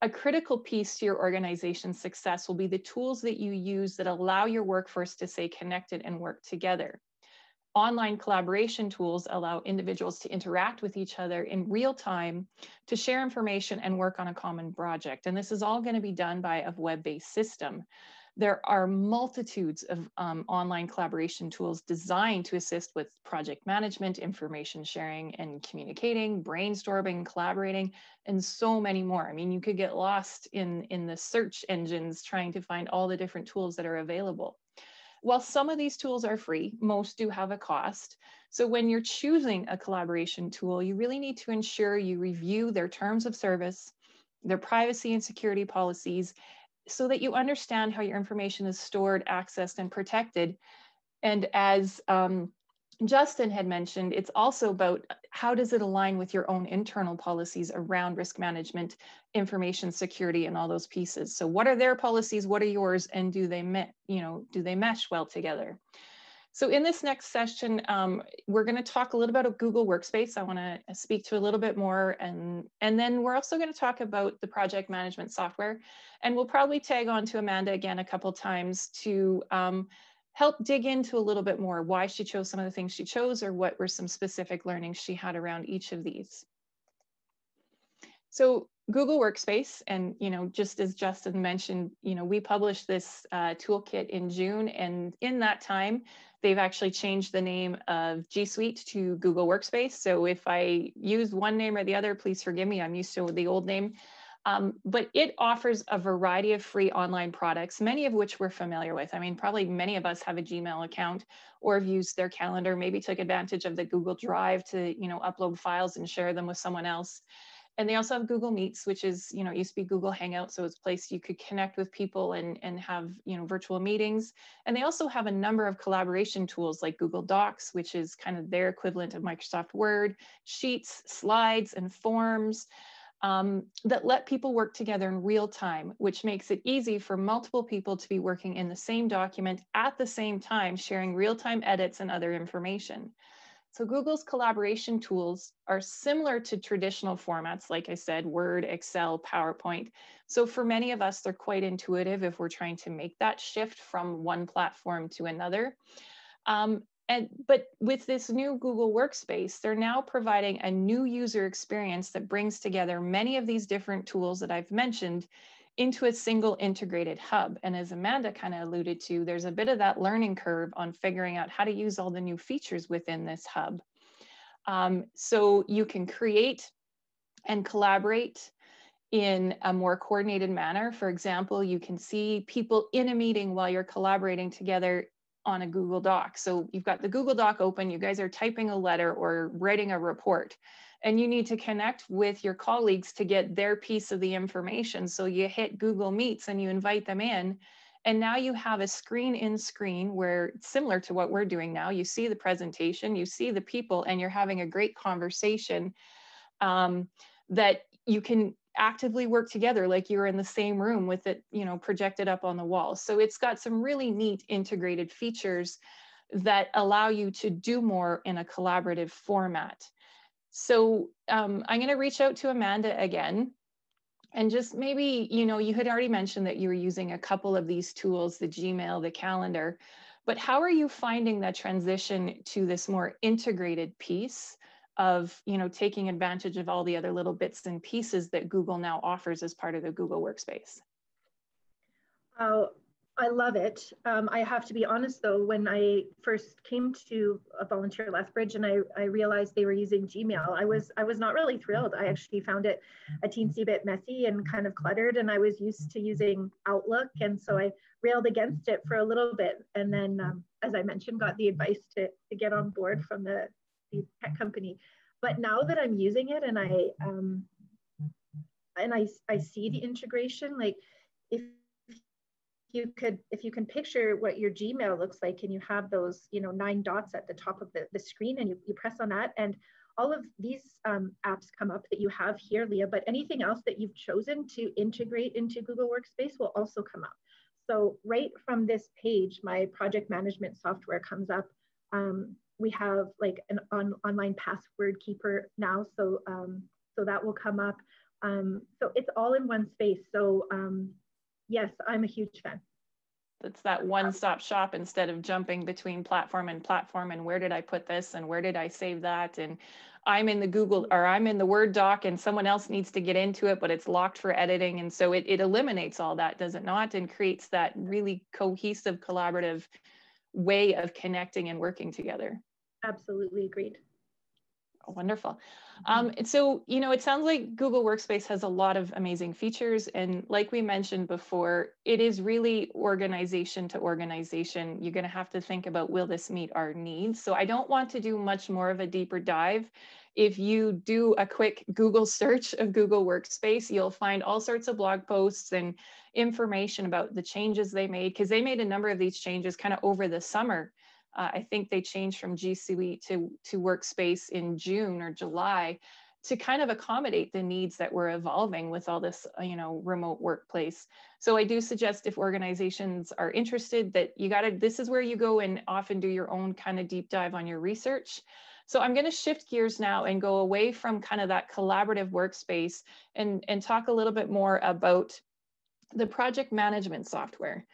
A critical piece to your organization's success will be the tools that you use that allow your workforce to stay connected and work together. Online collaboration tools allow individuals to interact with each other in real time, to share information and work on a common project. And this is all going to be done by a web-based system. There are multitudes of online collaboration tools designed to assist with project management, information sharing and communicating, brainstorming, collaborating, and so many more. I mean, you could get lost in the search engines trying to find all the different tools that are available. While some of these tools are free, most do have a cost. So when you're choosing a collaboration tool, you really need to ensure you review their terms of service, their privacy and security policies, so that you understand how your information is stored, accessed, and protected. And as Justin had mentioned, it's also about how does it align with your own internal policies around risk management, information security, and all those pieces. So what are their policies? What are yours? And do they mesh well together? So in this next session, we're going to talk a little bit about Google Workspace. I want to speak to a little bit more. And then we're also going to talk about the project management software. And we'll probably tag on to Amanda again a couple times to help dig into a little bit more why she chose some of the things she chose or what were some specific learnings she had around each of these. So Google Workspace, and just as Justin mentioned, we published this toolkit in June, and in that time, they've actually changed the name of G Suite to Google Workspace. So if I use one name or the other, please forgive me. I'm used to the old name. But it offers a variety of free online products, many of which we're familiar with. I mean, probably many of us have a Gmail account or have used their calendar, maybe took advantage of the Google Drive to, upload files and share them with someone else. And they also have Google Meets, which is, it used to be Google Hangout. So it's a place you could connect with people and have, virtual meetings. And they also have a number of collaboration tools like Google Docs, which is kind of their equivalent of Microsoft Word, Sheets, Slides, and Forms. That let people work together in real time, which makes it easy for multiple people to be working in the same document at the same time, sharing real-time edits and other information. So Google's collaboration tools are similar to traditional formats, like I said, Word, Excel, PowerPoint. So for many of us, they're quite intuitive if we're trying to make that shift from one platform to another. But with this new Google Workspace, they're now providing a new user experience that brings together many of these different tools that I've mentioned into a single integrated hub. And as Amanda kind of alluded to, there's a bit of that learning curve on figuring out how to use all the new features within this hub. So you can create and collaborate in a more coordinated manner. For example, you can see people in a meeting while you're collaborating together on a Google Doc. So you've got the Google Doc open, you guys are typing a letter or writing a report, and you need to connect with your colleagues to get their piece of the information. So you hit Google Meets and you invite them in. And now you have a screen in screen where, similar to what we're doing now, you see the presentation, you see the people, and you're having a great conversation that you can actively work together like you're in the same room with it, you know, projected up on the wall. So it's got some really neat integrated features that allow you to do more in a collaborative format. So I'm going to reach out to Amanda again. And just maybe, you know, you had already mentioned that you were using a couple of these tools, the Gmail, the calendar, but how are you finding that transition to this more integrated piece of, you know, taking advantage of all the other little bits and pieces that Google now offers as part of the Google Workspace? Oh, I love it. I have to be honest though, when I first came to Volunteer Lethbridge and I realized they were using Gmail, I was not really thrilled. I actually found it a teensy bit messy and kind of cluttered, and I was used to using Outlook, and so I railed against it for a little bit. And then, as I mentioned, got the advice to get on board from the tech company. But now that I'm using it and I see the integration, like if you can picture what your Gmail looks like, and you have those, you know, 9 dots at the top of the screen, and you press on that, and all of these apps come up that you have here, Leah, but anything else that you've chosen to integrate into Google Workspace will also come up. So right from this page, my project management software comes up. We have like an online password keeper now, so that will come up. So it's all in one space. So yes, I'm a huge fan. It's that one-stop shop instead of jumping between platform and platform, and where did I put this and where did I save that, and I'm in the Google, or I'm in the Word doc and someone else needs to get into it, but it's locked for editing. And so it eliminates all that, does it not? And creates that really cohesive, collaborative way of connecting and working together. Absolutely agreed. Oh, wonderful. So, you know, it sounds like Google Workspace has a lot of amazing features. And like we mentioned before, it is really organization to organization. You're going to have to think about, will this meet our needs? So I don't want to do much more of a deeper dive. If you do a quick Google search of Google Workspace, you'll find all sorts of blog posts and information about the changes they made, because they made a number of these changes kind of over the summer. I think they changed from G Suite to Workspace in June or July to kind of accommodate the needs that were evolving with all this, you know, remote workplace. So I do suggest, if organizations are interested, that this is where you go and often do your own kind of deep dive on your research. So I'm going to shift gears now and go away from kind of that collaborative workspace and talk a little bit more about the project management software.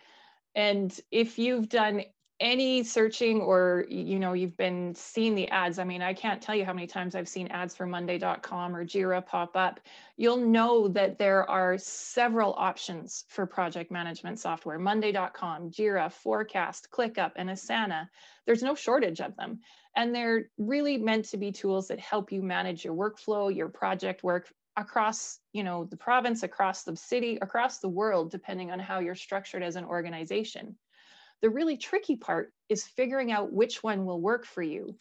And if you've done any searching, or, you know, you've been seeing the ads, I mean, I can't tell you how many times I've seen ads for Monday.com or Jira pop up. You'll know that there are several options for project management software: Monday.com, Jira, Forecast, ClickUp, and Asana. There's no shortage of them. And they're really meant to be tools that help you manage your workflow, your project work across, you know, the province, across the city, across the world, depending on how you're structured as an organization. The really tricky part is figuring out which one will work for you.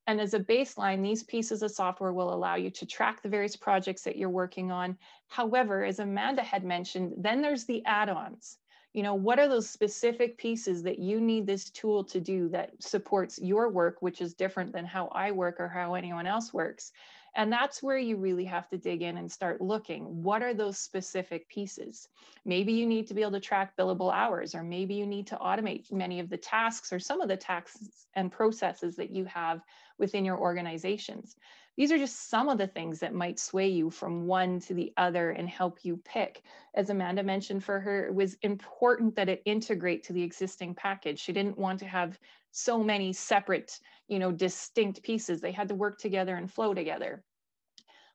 And as a baseline, these pieces of software will allow you to track the various projects that you're working on. However, as Amanda had mentioned, then there's the add-ons. You know, what are those specific pieces that you need this tool to do that supports your work, which is different than how I work or how anyone else works? And that's where you really have to dig in and start looking. What are those specific pieces? Maybe you need to be able to track billable hours, or maybe you need to automate many of the tasks or some of the tasks and processes that you have within your organizations. These are just some of the things that might sway you from one to the other and help you pick. As Amanda mentioned, for her, it was important that it integrate to the existing package. She didn't want to have so many separate, you know, distinct pieces. They had to work together and flow together.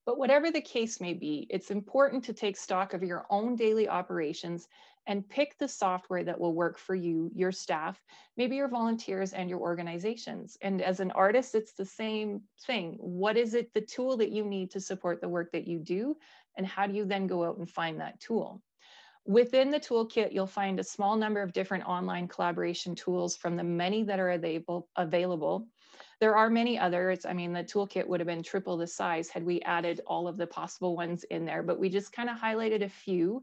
But whatever the case may be, it's important to take stock of your own daily operations and pick the software that will work for you, your staff, maybe your volunteers and your organizations. And as an artist, it's the same thing. What is it, the tool that you need to support the work that you do? And how do you then go out and find that tool? Within the toolkit, you'll find a small number of different online collaboration tools from the many that are available. There are many others. I mean, the toolkit would have been triple the size had we added all of the possible ones in there, but we just kind of highlighted a few.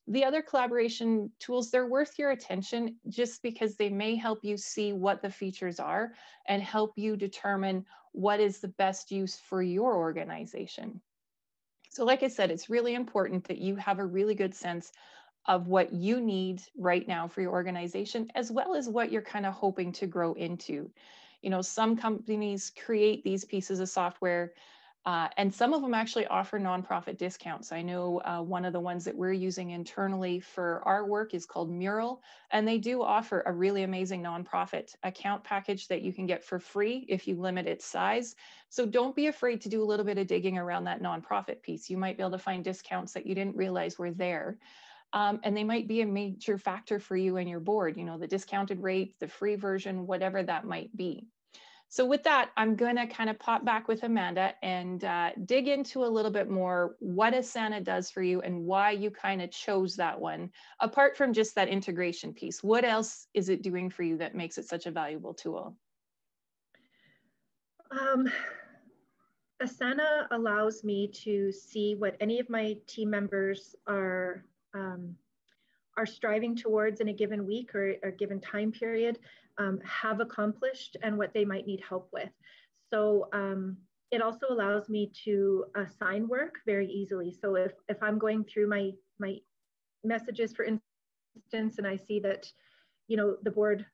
The other collaboration tools, they're worth your attention just because they may help you see what the features are and help you determine what is the best use for your organization. So like I said, it's really important that you have a really good sense of what you need right now for your organization, as well as what you're kind of hoping to grow into. You know, some companies create these pieces of software and some of them actually offer nonprofit discounts. I know one of the ones that we're using internally for our work is called Mural, and they do offer a really amazing nonprofit account package that you can get for free if you limit its size. So don't be afraid to do a little bit of digging around that nonprofit piece. You might be able to find discounts that you didn't realize were there. And they might be a major factor for you and your board, you know, the discounted rate, the free version, whatever that might be. So with that, I'm going to kind of pop back with Amanda and dig into a little bit more what Asana does for you and why you kind of chose that one, apart from just that integration piece. What else is it doing for you that makes it such a valuable tool? Asana allows me to see what any of my team members are striving towards in a given week or a given time period, have accomplished, and what they might need help with. So it also allows me to assign work very easily. So if I'm going through my messages, for instance, and I see that, you know, the board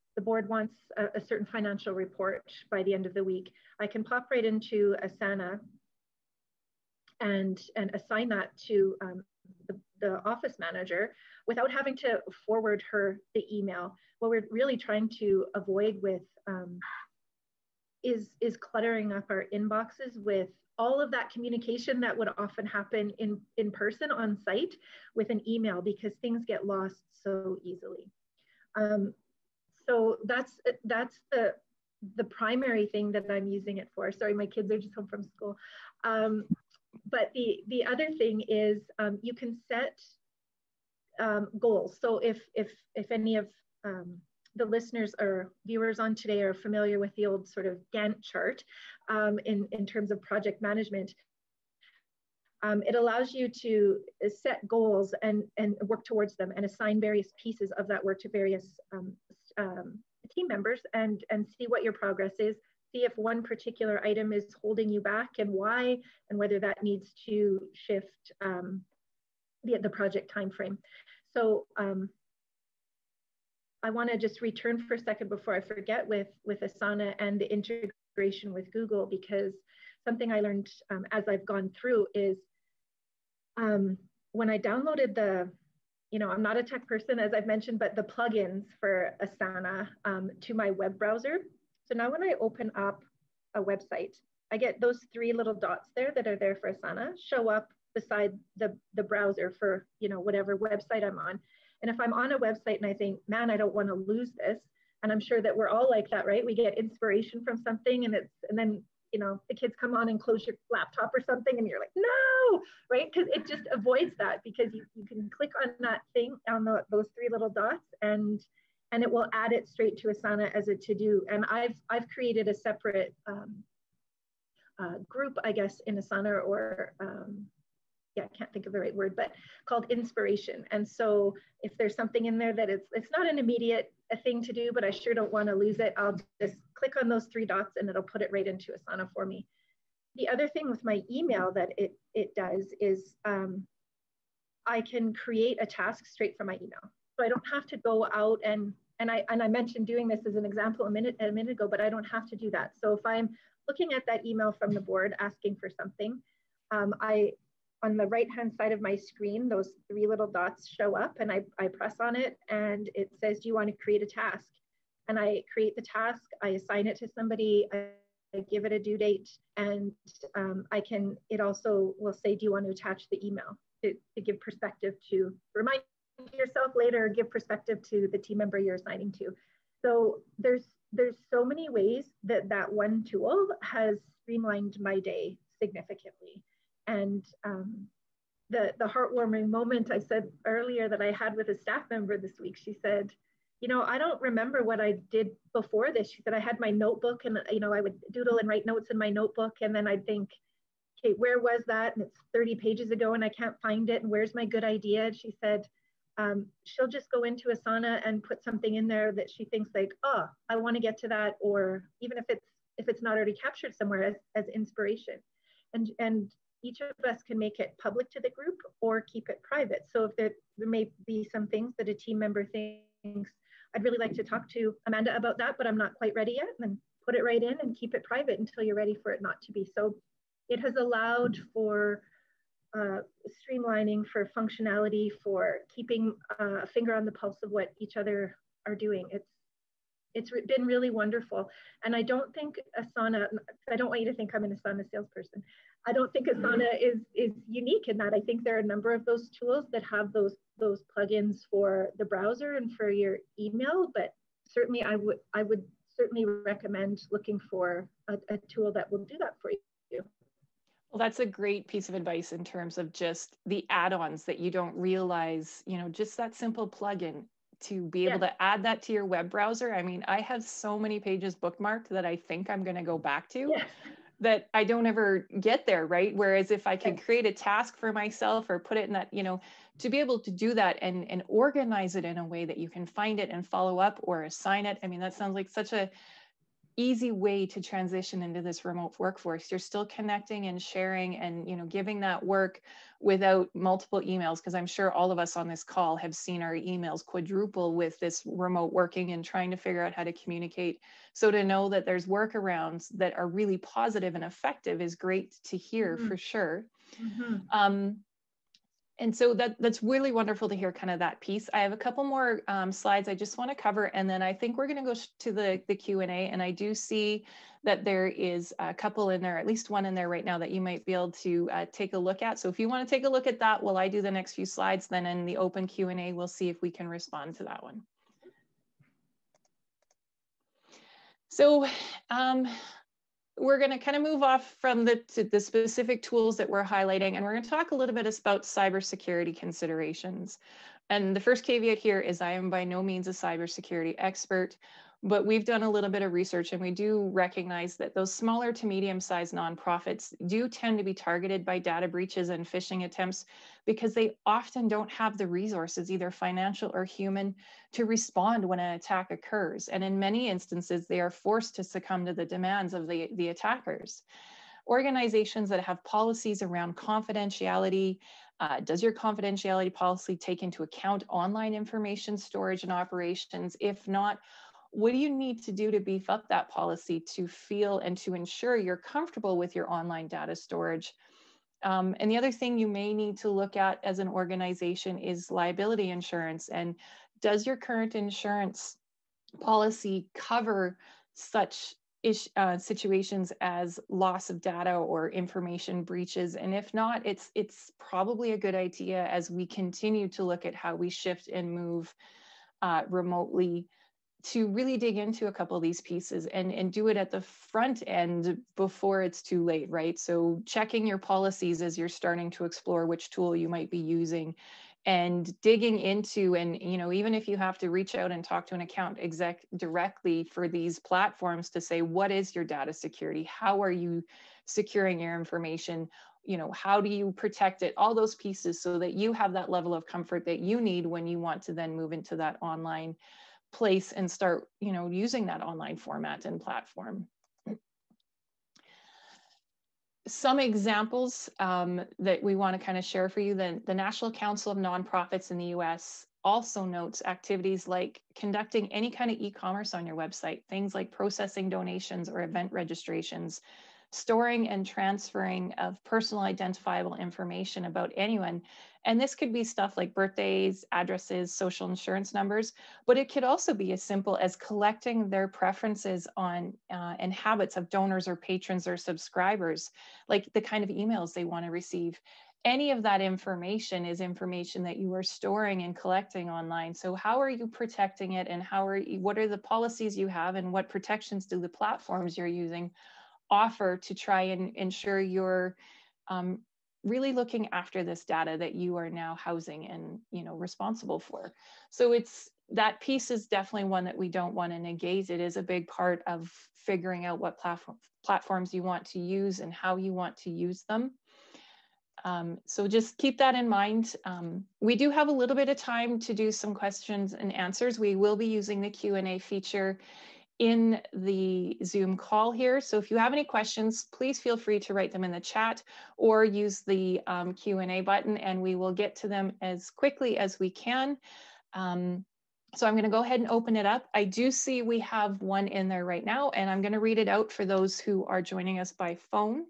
wants a certain financial report by the end of the week, I can pop right into Asana and assign that to the office manager without having to forward her the email. What we're really trying to avoid with is cluttering up our inboxes with all of that communication that would often happen in person on site with an email, because things get lost so easily. So that's the primary thing that I'm using it for. Sorry, my kids are just home from school. But the other thing is you can set goals. So if any of the listeners or viewers on today are familiar with the old sort of Gantt chart in terms of project management, it allows you to set goals and work towards them and assign various pieces of that work to various team members and see what your progress is. See if one particular item is holding you back and why, and whether that needs to shift the project timeframe. So I want to just return for a second before I forget with Asana and the integration with Google, because something I learned as I've gone through is when I downloaded I'm not a tech person, as I've mentioned, but the plugins for Asana to my web browser. So now when I open up a website, I get those three little dots there that are there for Asana show up beside the browser for, whatever website I'm on. And if I'm on a website and I think, man, I don't want to lose this, and I'm sure that we're all like that, right? We get inspiration from something and then the kids come on and close your laptop or something and you're like, no, right? Because it just avoids that, because you can click on that thing on those three little dots and it will add it straight to Asana as a to-do. And I've created a separate group, I guess, in Asana, or I can't think of the right word, but called inspiration. And so if there's something in there that it's not an immediate thing to do, but I sure don't want to lose it, I'll just click on those three dots and it'll put it right into Asana for me. The other thing with my email that it does is I can create a task straight from my email. So I don't have to go out and I mentioned doing this as an example a minute ago, but I don't have to do that. So if I'm looking at that email from the board asking for something, on the right-hand side of my screen, those three little dots show up and I press on it and it says, do you want to create a task? And I create the task, I assign it to somebody, I give it a due date, and it also will say, do you want to attach the email to give perspective to remind yourself later, give perspective to the team member you're assigning to. So there's so many ways that that one tool has streamlined my day significantly. And the heartwarming moment I said earlier that I had with a staff member this week, she said, you know, I don't remember what I did before this. She said, I had my notebook and, you know, I would doodle and write notes in my notebook. And then I'd think, okay, where was that? And it's 30 pages ago and I can't find it. And where's my good idea? And she said, she'll just go into Asana and put something in there that she thinks like, oh, I want to get to that. Or even if it's not already captured somewhere as inspiration. And each of us can make it public to the group or keep it private. So if there may be some things that a team member thinks, I'd really like to talk to Amanda about that, but I'm not quite ready yet, then put it right in and keep it private until you're ready for it not to be. So it has allowed for streamlining, for functionality, for keeping a finger on the pulse of what each other are doing. It's been really wonderful. And I don't think Asana, I don't want you to think I'm an Asana salesperson. I don't think Asana is unique in that. I think there are a number of those tools that have those plugins for the browser and for your email, but certainly I would certainly recommend looking for a tool that will do that for you. Well, that's a great piece of advice in terms of just the add-ons that you don't realize, you know, just that simple plugin to be able to add that to your web browser. I mean, I have so many pages bookmarked that I think I'm going to go back to that I don't ever get there, right? Whereas if I could create a task for myself or put it in that, you know, to be able to do that and organize it in a way that you can find it and follow up or assign it. I mean, that sounds like such a easy way to transition into this remote workforce. You're still connecting and sharing and, you know, giving that work without multiple emails, because I'm sure all of us on this call have seen our emails quadruple with this remote working and trying to figure out how to communicate. So to know that there's workarounds that are really positive and effective is great to hear for sure. And so that's really wonderful to hear kind of that piece. I have a couple more slides I just want to cover, and then I think we're going to go to the Q&A. And I do see that there is a couple in there, at least one in there right now that you might be able to take a look at. So if you want to take a look at that while I do the next few slides, then in the open Q&A, we'll see if we can respond to that one. So we're going to kind of move off from the specific tools that we're highlighting, and we're going to talk a little bit about cybersecurity considerations. And the first caveat here is I am by no means a cybersecurity expert, but we've done a little bit of research, and we do recognize that those smaller to medium-sized nonprofits do tend to be targeted by data breaches and phishing attempts because they often don't have the resources, either financial or human, to respond when an attack occurs. And in many instances, they are forced to succumb to the demands of the attackers. Organizations that have policies around confidentiality, does your confidentiality policy take into account online information storage and operations? If not, what do you need to do to beef up that policy to feel and to ensure you're comfortable with your online data storage? And the other thing you may need to look at as an organization is liability insurance. And does your current insurance policy cover such situations as loss of data or information breaches? And if not, it's probably a good idea as we continue to look at how we shift and move remotely to really dig into a couple of these pieces and do it at the front end before it's too late, right? So checking your policies as you're starting to explore which tool you might be using and digging into, and, you know, even if you have to reach out and talk to an account exec directly for these platforms to say, what is your data security? How are you securing your information? You know, how do you protect it? All those pieces so that you have that level of comfort that you need when you want to then move into that online place and start, you know, using that online format and platform. Some examples that we want to kind of share for you, the National Council of Nonprofits in the US also notes activities like conducting any kind of e-commerce on your website, things like processing donations or event registrations, storing and transferring of personal identifiable information about anyone. And this could be stuff like birthdays, addresses, social insurance numbers, but it could also be as simple as collecting their preferences on and habits of donors or patrons or subscribers, like the kind of emails they want to receive. any of that information is information that you are storing and collecting online. So how are you protecting it, and what are the policies you have, and what protections do the platforms you're using offer to try and ensure you're really looking after this data that you are now housing and, you know, responsible for? So that piece is definitely one that we don't want to negate. It is a big part of figuring out what platforms you want to use and how you want to use them. So just keep that in mind. We do have a little bit of time to do some questions and answers. We will be using the Q&A feature in the Zoom call here. So if you have any questions, please feel free to write them in the chat or use the Q&A button, and we will get to them as quickly as we can. So I'm going to go ahead and open it up. I do see we have one in there right now, and I'm going to read it out for those who are joining us by phone.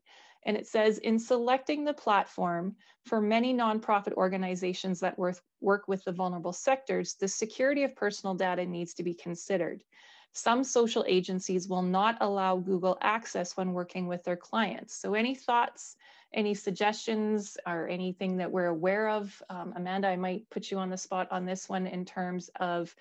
And it says, in selecting the platform for many nonprofit organizations that work with the vulnerable sectors, the security of personal data needs to be considered. Some social agencies will not allow Google access when working with their clients. So any thoughts, any suggestions, or anything that we're aware of? Amanda, I might put you on the spot on this one in terms of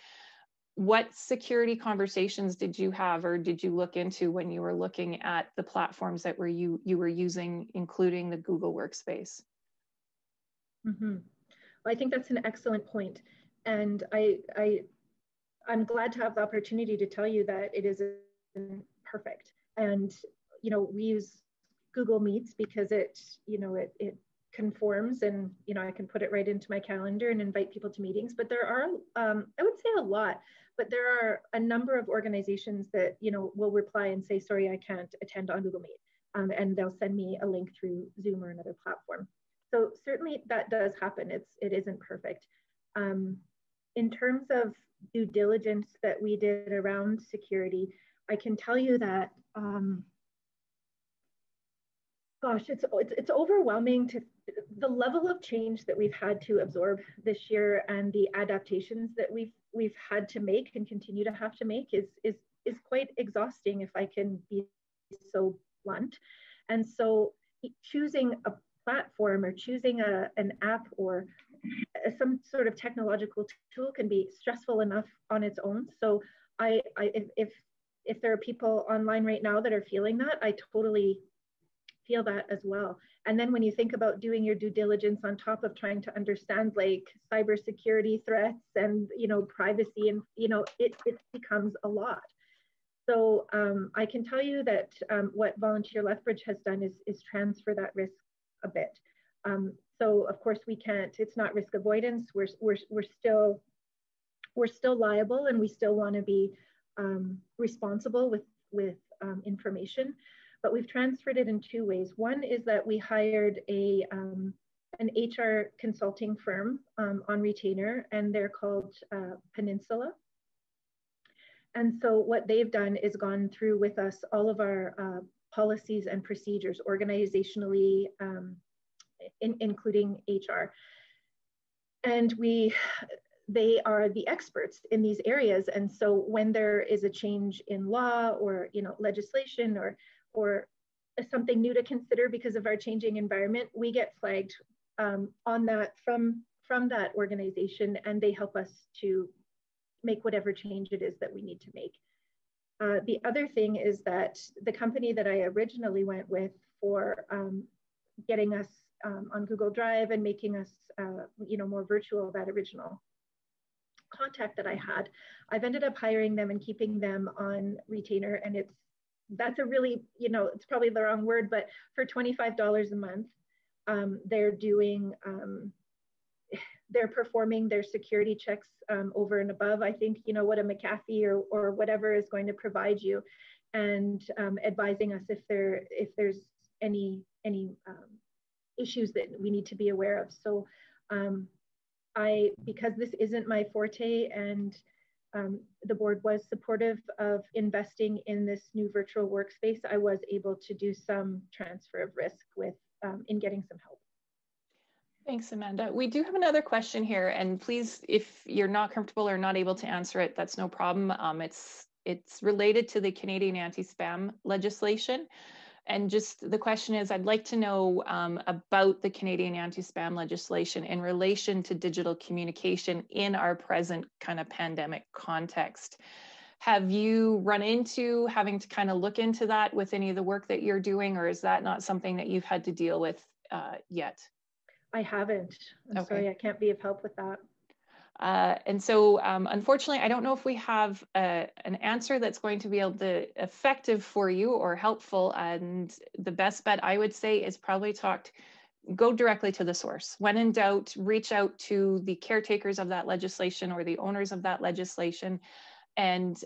what security conversations did you have or did you look into when you were looking at the platforms that you were using, including the Google Workspace? Mm-hmm. Well, I think that's an excellent point. And I'm glad to have the opportunity to tell you that it isn't perfect. And, you know, we use Google Meets because it conforms, and, you know, I can put it right into my calendar and invite people to meetings. But there are, I would say a lot, but there are a number of organizations that, you know, will reply and say, sorry, I can't attend on Google Meet. And they'll send me a link through Zoom or another platform. So certainly that does happen. It isn't perfect. In terms of due diligence that we did around security, I can tell you that, gosh, it's overwhelming to the level of change that we've had to absorb this year, and the adaptations that we've had to make and continue to have to make is quite exhausting, if I can be so blunt. And so choosing a platform or choosing an app or some sort of technological tool can be stressful enough on its own. So if there are people online right now that are feeling that, I totally feel that as well. And then when you think about doing your due diligence on top of trying to understand like cybersecurity threats and, you know, privacy, and, you know, it becomes a lot. So I can tell you that what Volunteer Lethbridge has done is transfer that risk a bit. So of course we can't, it's not risk avoidance. We're still liable, and we still want to be responsible with information, but we've transferred it in two ways. One is that we hired an HR consulting firm on retainer, and they're called Peninsula. And so what they've done is gone through with us all of our policies and procedures organizationally, including HR. And they are the experts in these areas. And so when there is a change in law or, you know, legislation or something new to consider because of our changing environment, we get flagged on that from that organization, and they help us to make whatever change it is that we need to make. The other thing is that the company that I originally went with for getting us on Google Drive and making us, you know, more virtual, that original contact that I had, I've ended up hiring them and keeping them on retainer. And that's a really, you know, it's probably the wrong word, but for $25 a month, they're doing, they're performing their security checks over and above, I think, you know, what a McAfee or whatever is going to provide you, and advising us if there's any issues that we need to be aware of. So because this isn't my forte, and the board was supportive of investing in this new virtual workspace, I was able to do some transfer of risk in getting some help. Thanks, Amanda. We do have another question here, and please, if you're not comfortable or not able to answer it, that's no problem. It's related to the Canadian anti-spam legislation. And just the question is, I'd like to know about the Canadian anti-spam legislation in relation to digital communication in our present kind of pandemic context. Have you run into having to kind of look into that with any of the work that you're doing, or is that not something that you've had to deal with yet? I haven't. I'm sorry, I can't be of help with that. And so unfortunately, I don't know if we have an answer that's going to be able to effective for you or helpful. And the best bet I would say is probably go directly to the source. When in doubt, reach out to the caretakers of that legislation or the owners of that legislation, and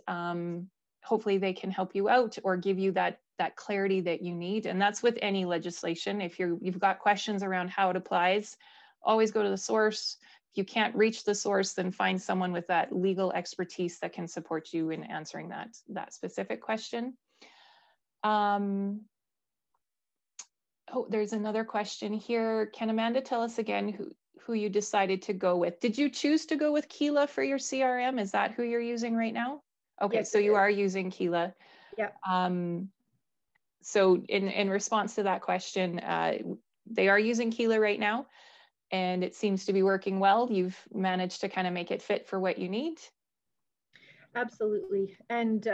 hopefully they can help you out or give you that clarity that you need. And that's with any legislation. If you've got questions around how it applies, always go to the source. If you can't reach the source, then find someone with that legal expertise that can support you in answering that specific question. Oh, there's another question here. Can Amanda tell us again who you decided to go with? Did you choose to go with Keela for your CRM? Is that who you're using right now? Okay, yes, so you are using Keela. Yeah. So in response to that question, they are using Keela right now, and it seems to be working well. You've managed to kind of make it fit for what you need. Absolutely. And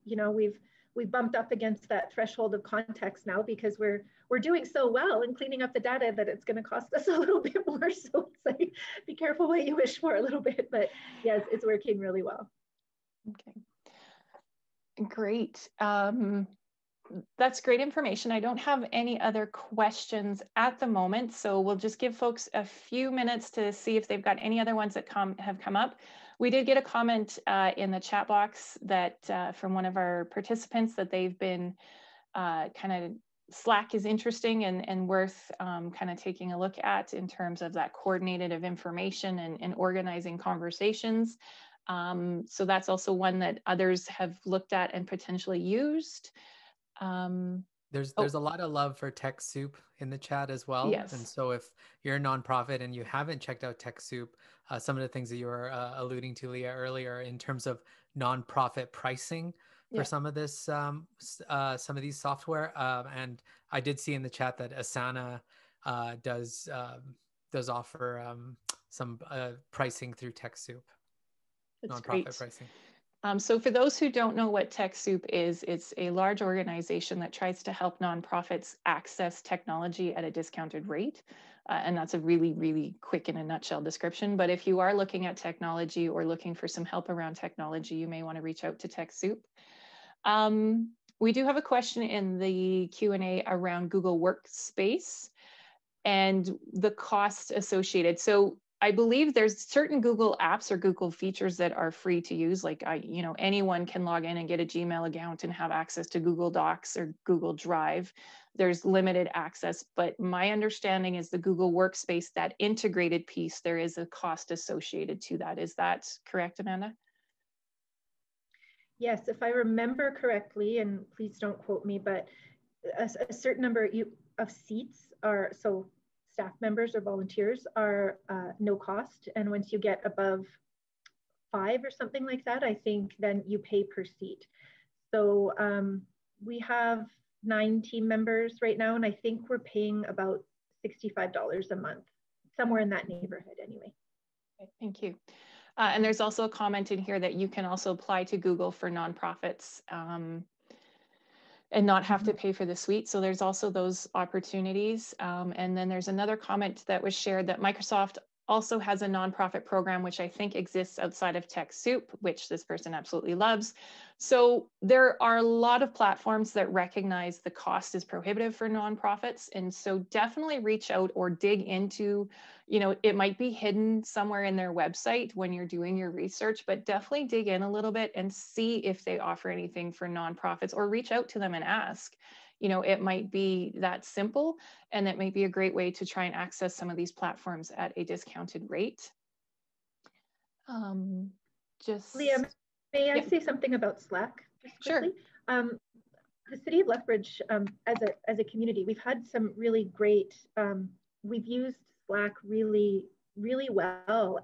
you know, we've bumped up against that threshold of context now because we're doing so well in cleaning up the data that it's going to cost us a little bit more. So it's like, be careful what you wish for a little bit, but yes, it's working really well. Okay, great. That's great information. I don't have any other questions at the moment, so we'll just give folks a few minutes to see if they've got any other ones that have come up. We did get a comment in the chat box that from one of our participants that they've been kind of Slack is interesting and worth kind of taking a look at in terms of that coordinated of information and organizing conversations. So that's also one that others have looked at and potentially used. There's a lot of love for TechSoup in the chat as well. Yes. And so if you're a nonprofit and you haven't checked out TechSoup, some of the things that you were alluding to, Leah, earlier in terms of nonprofit pricing for some of this, some of these software. And I did see in the chat that Asana does offer some pricing through TechSoup. That's nonprofit great. Pricing. So for those who don't know what TechSoup is, it's a large organization that tries to help nonprofits access technology at a discounted rate. And that's a really, really quick in a nutshell description. But if you are looking at technology or looking for some help around technology, you may want to reach out to TechSoup. We do have a question in the Q&A around Google Workspace and the cost associated. So I believe there's certain Google apps or Google features that are free to use. Like anyone can log in and get a Gmail account and have access to Google Docs or Google Drive. There's limited access, but my understanding is the Google Workspace, that integrated piece, there is a cost associated to that. Is that correct, Amanda? Yes, if I remember correctly, and please don't quote me, but a certain number of seats are, so staff members or volunteers are no cost. And once you get above 5 or something like that, I think then you pay per seat. So we have 9 team members right now, and I think we're paying about $65 a month, somewhere in that neighborhood anyway. Okay, thank you. And there's also a comment in here that you can also apply to Google for nonprofits and not have to pay for the suite. So there's also those opportunities. And then there's another comment that was shared that Microsoft also has a nonprofit program, which I think exists outside of TechSoup, which this person absolutely loves. So there are a lot of platforms that recognize the cost is prohibitive for nonprofits. And so definitely reach out or dig into, it might be hidden somewhere in their website when you're doing your research, but definitely dig in a little bit and see if they offer anything for nonprofits, or reach out to them and ask. It might be that simple, and it may be a great way to try and access some of these platforms at a discounted rate. Leah, may I say something about Slack? Just quickly? Sure. The city of Lethbridge, as a community, we've had some really great, we've used Slack really, really well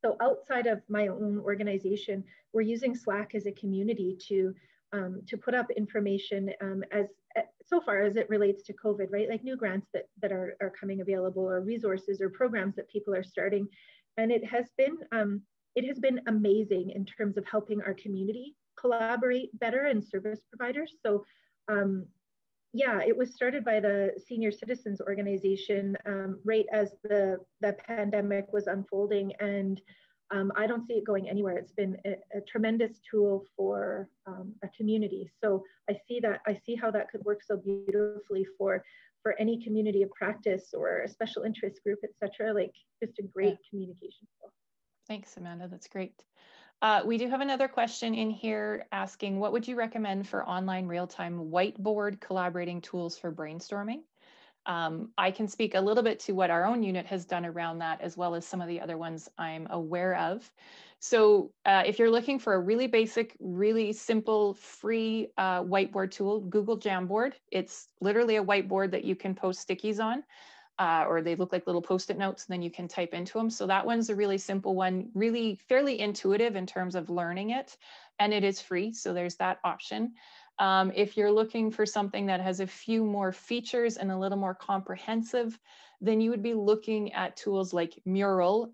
so outside of my own organization, we're using Slack as a community to to put up information so far as it relates to COVID, right? Like new grants that are coming available, or resources or programs that people are starting. And it has been amazing in terms of helping our community collaborate better, and service providers. So yeah, it was started by the Senior Citizens Organization right as the pandemic was unfolding, and I don't see it going anywhere. It's been a tremendous tool for a community. So I see how that could work so beautifully for any community of practice or a special interest group, etc. Like, just a great communication tool. Thanks, Amanda. That's great. We do have another question in here asking, what would you recommend for online real-time whiteboard collaborating tools for brainstorming? I can speak a little bit to what our own unit has done around that, as well as some of the other ones I'm aware of. So if you're looking for a really basic, really simple, free whiteboard tool, Google Jamboard. It's literally a whiteboard that you can post stickies on. Or they look like little Post-it notes, and then you can type into them. So that one's a really simple one, really fairly intuitive in terms of learning it, and it is free. So there's that option. If you're looking for something that has a few more features and a little more comprehensive, then you would be looking at tools like Mural,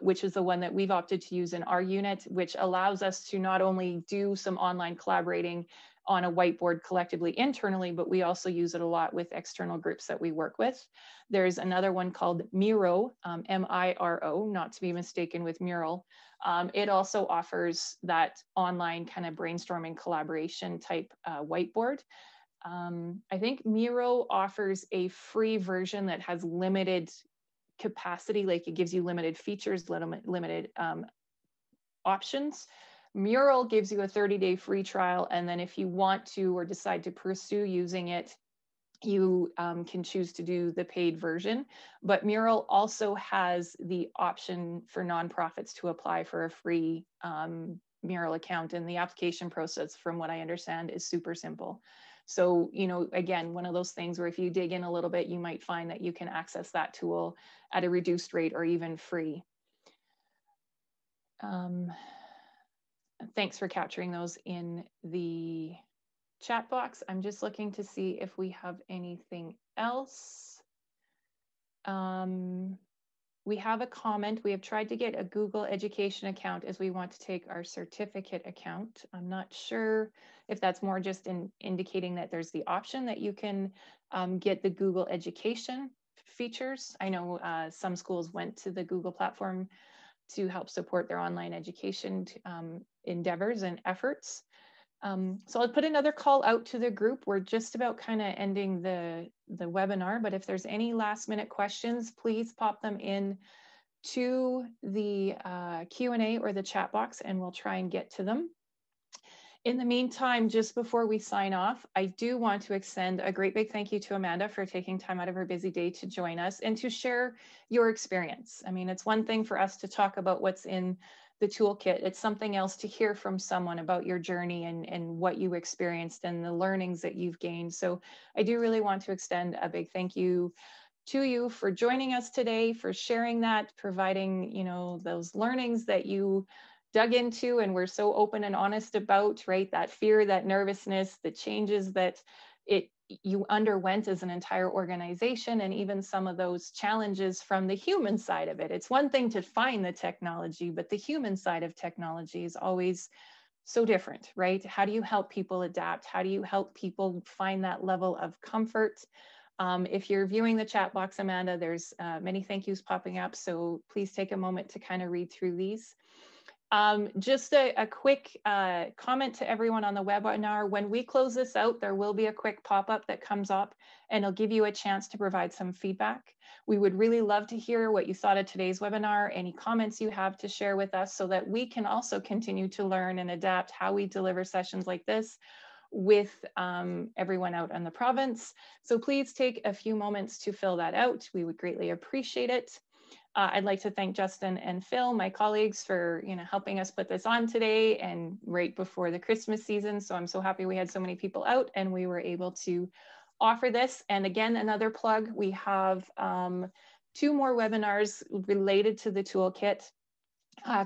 which is the one that we've opted to use in our unit, which allows us to not only do some online collaborating on a whiteboard collectively internally, but we also use it a lot with external groups that we work with. There's another one called Miro, M-I-R-O, not to be mistaken with Mural. It also offers that online kind of brainstorming collaboration type whiteboard. I think Miro offers a free version that has limited capacity, like it gives you limited features, limited options. Mural gives you a 30-day free trial, and then if you want to or decide to pursue using it, you can choose to do the paid version. But Mural also has the option for nonprofits to apply for a free Mural account, and the application process, from what I understand, is super simple. So, you know, again, one of those things where if you dig in a little bit, you might find that you can access that tool at a reduced rate or even free. Thanks for capturing those in the chat box. I'm just looking to see if we have anything else. We have a comment. We have tried to get a Google Education account as we want to take our certificate account. I'm not sure if that's more just indicating that there's the option that you can get the Google Education features. I know some schools went to the Google platform to help support their online education endeavors and efforts. So I'll put another call out to the group. We're just about kind of ending the webinar, but if there's any last minute questions, please pop them in to the Q&A or the chat box, and we'll try and get to them. In the meantime, just before we sign off, I do want to extend a great big thank you to Amanda for taking time out of her busy day to join us and to share your experience. I mean, it's one thing for us to talk about what's in the toolkit. It's something else to hear from someone about your journey and what you experienced and the learnings that you've gained. So I do really want to extend a big thank you to you for joining us today, for sharing that, providing, you know, those learnings that you dug into and we're so open and honest about, right? That fear, that nervousness, the changes that you underwent as an entire organization, and even some of those challenges from the human side of it. It's one thing to find the technology, but the human side of technology is always so different, right? How do you help people adapt? How do you help people find that level of comfort? If you're viewing the chat box, Amanda, there's many thank yous popping up, so please take a moment to kind of read through these. Just a quick comment to everyone on the webinar. When we close this out, there will be a quick pop-up that comes up and it'll give you a chance to provide some feedback. We would really love to hear what you thought of today's webinar, any comments you have to share with us so that we can also continue to learn and adapt how we deliver sessions like this with everyone out in the province. So please take a few moments to fill that out. We would greatly appreciate it. I'd like to thank Justin and Phil, my colleagues, for helping us put this on today and right before the Christmas season. So I'm so happy we had so many people out and we were able to offer this. And again, another plug, we have 2 more webinars related to the toolkit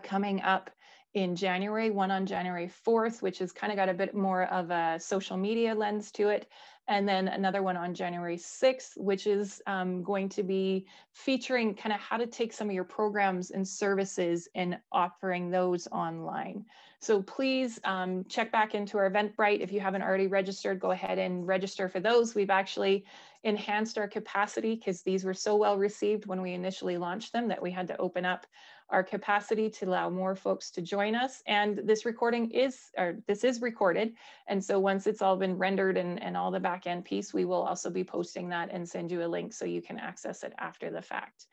coming up in January, one on January 4th, which has kind of got a bit more of a social media lens to it. And then another one on January 6th, which is going to be featuring kind of how to take some of your programs and services and offering those online. So please check back into our Eventbrite. If you haven't already registered, go ahead and register for those. We've actually enhanced our capacity because these were so well received when we initially launched them that we had to open up our capacity to allow more folks to join us. And this recording is, or this is recorded. And so once it's all been rendered and all the back end piece, we will also be posting that and send you a link so you can access it after the fact.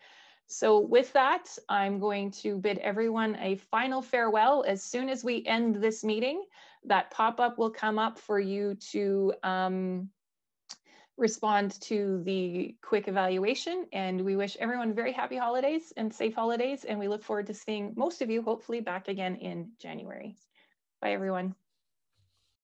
So with that, I'm going to bid everyone a final farewell. As soon as we end this meeting, that pop-up will come up for you to respond to the quick evaluation. And we wish everyone very happy holidays and safe holidays. And we look forward to seeing most of you hopefully back again in January. Bye, everyone.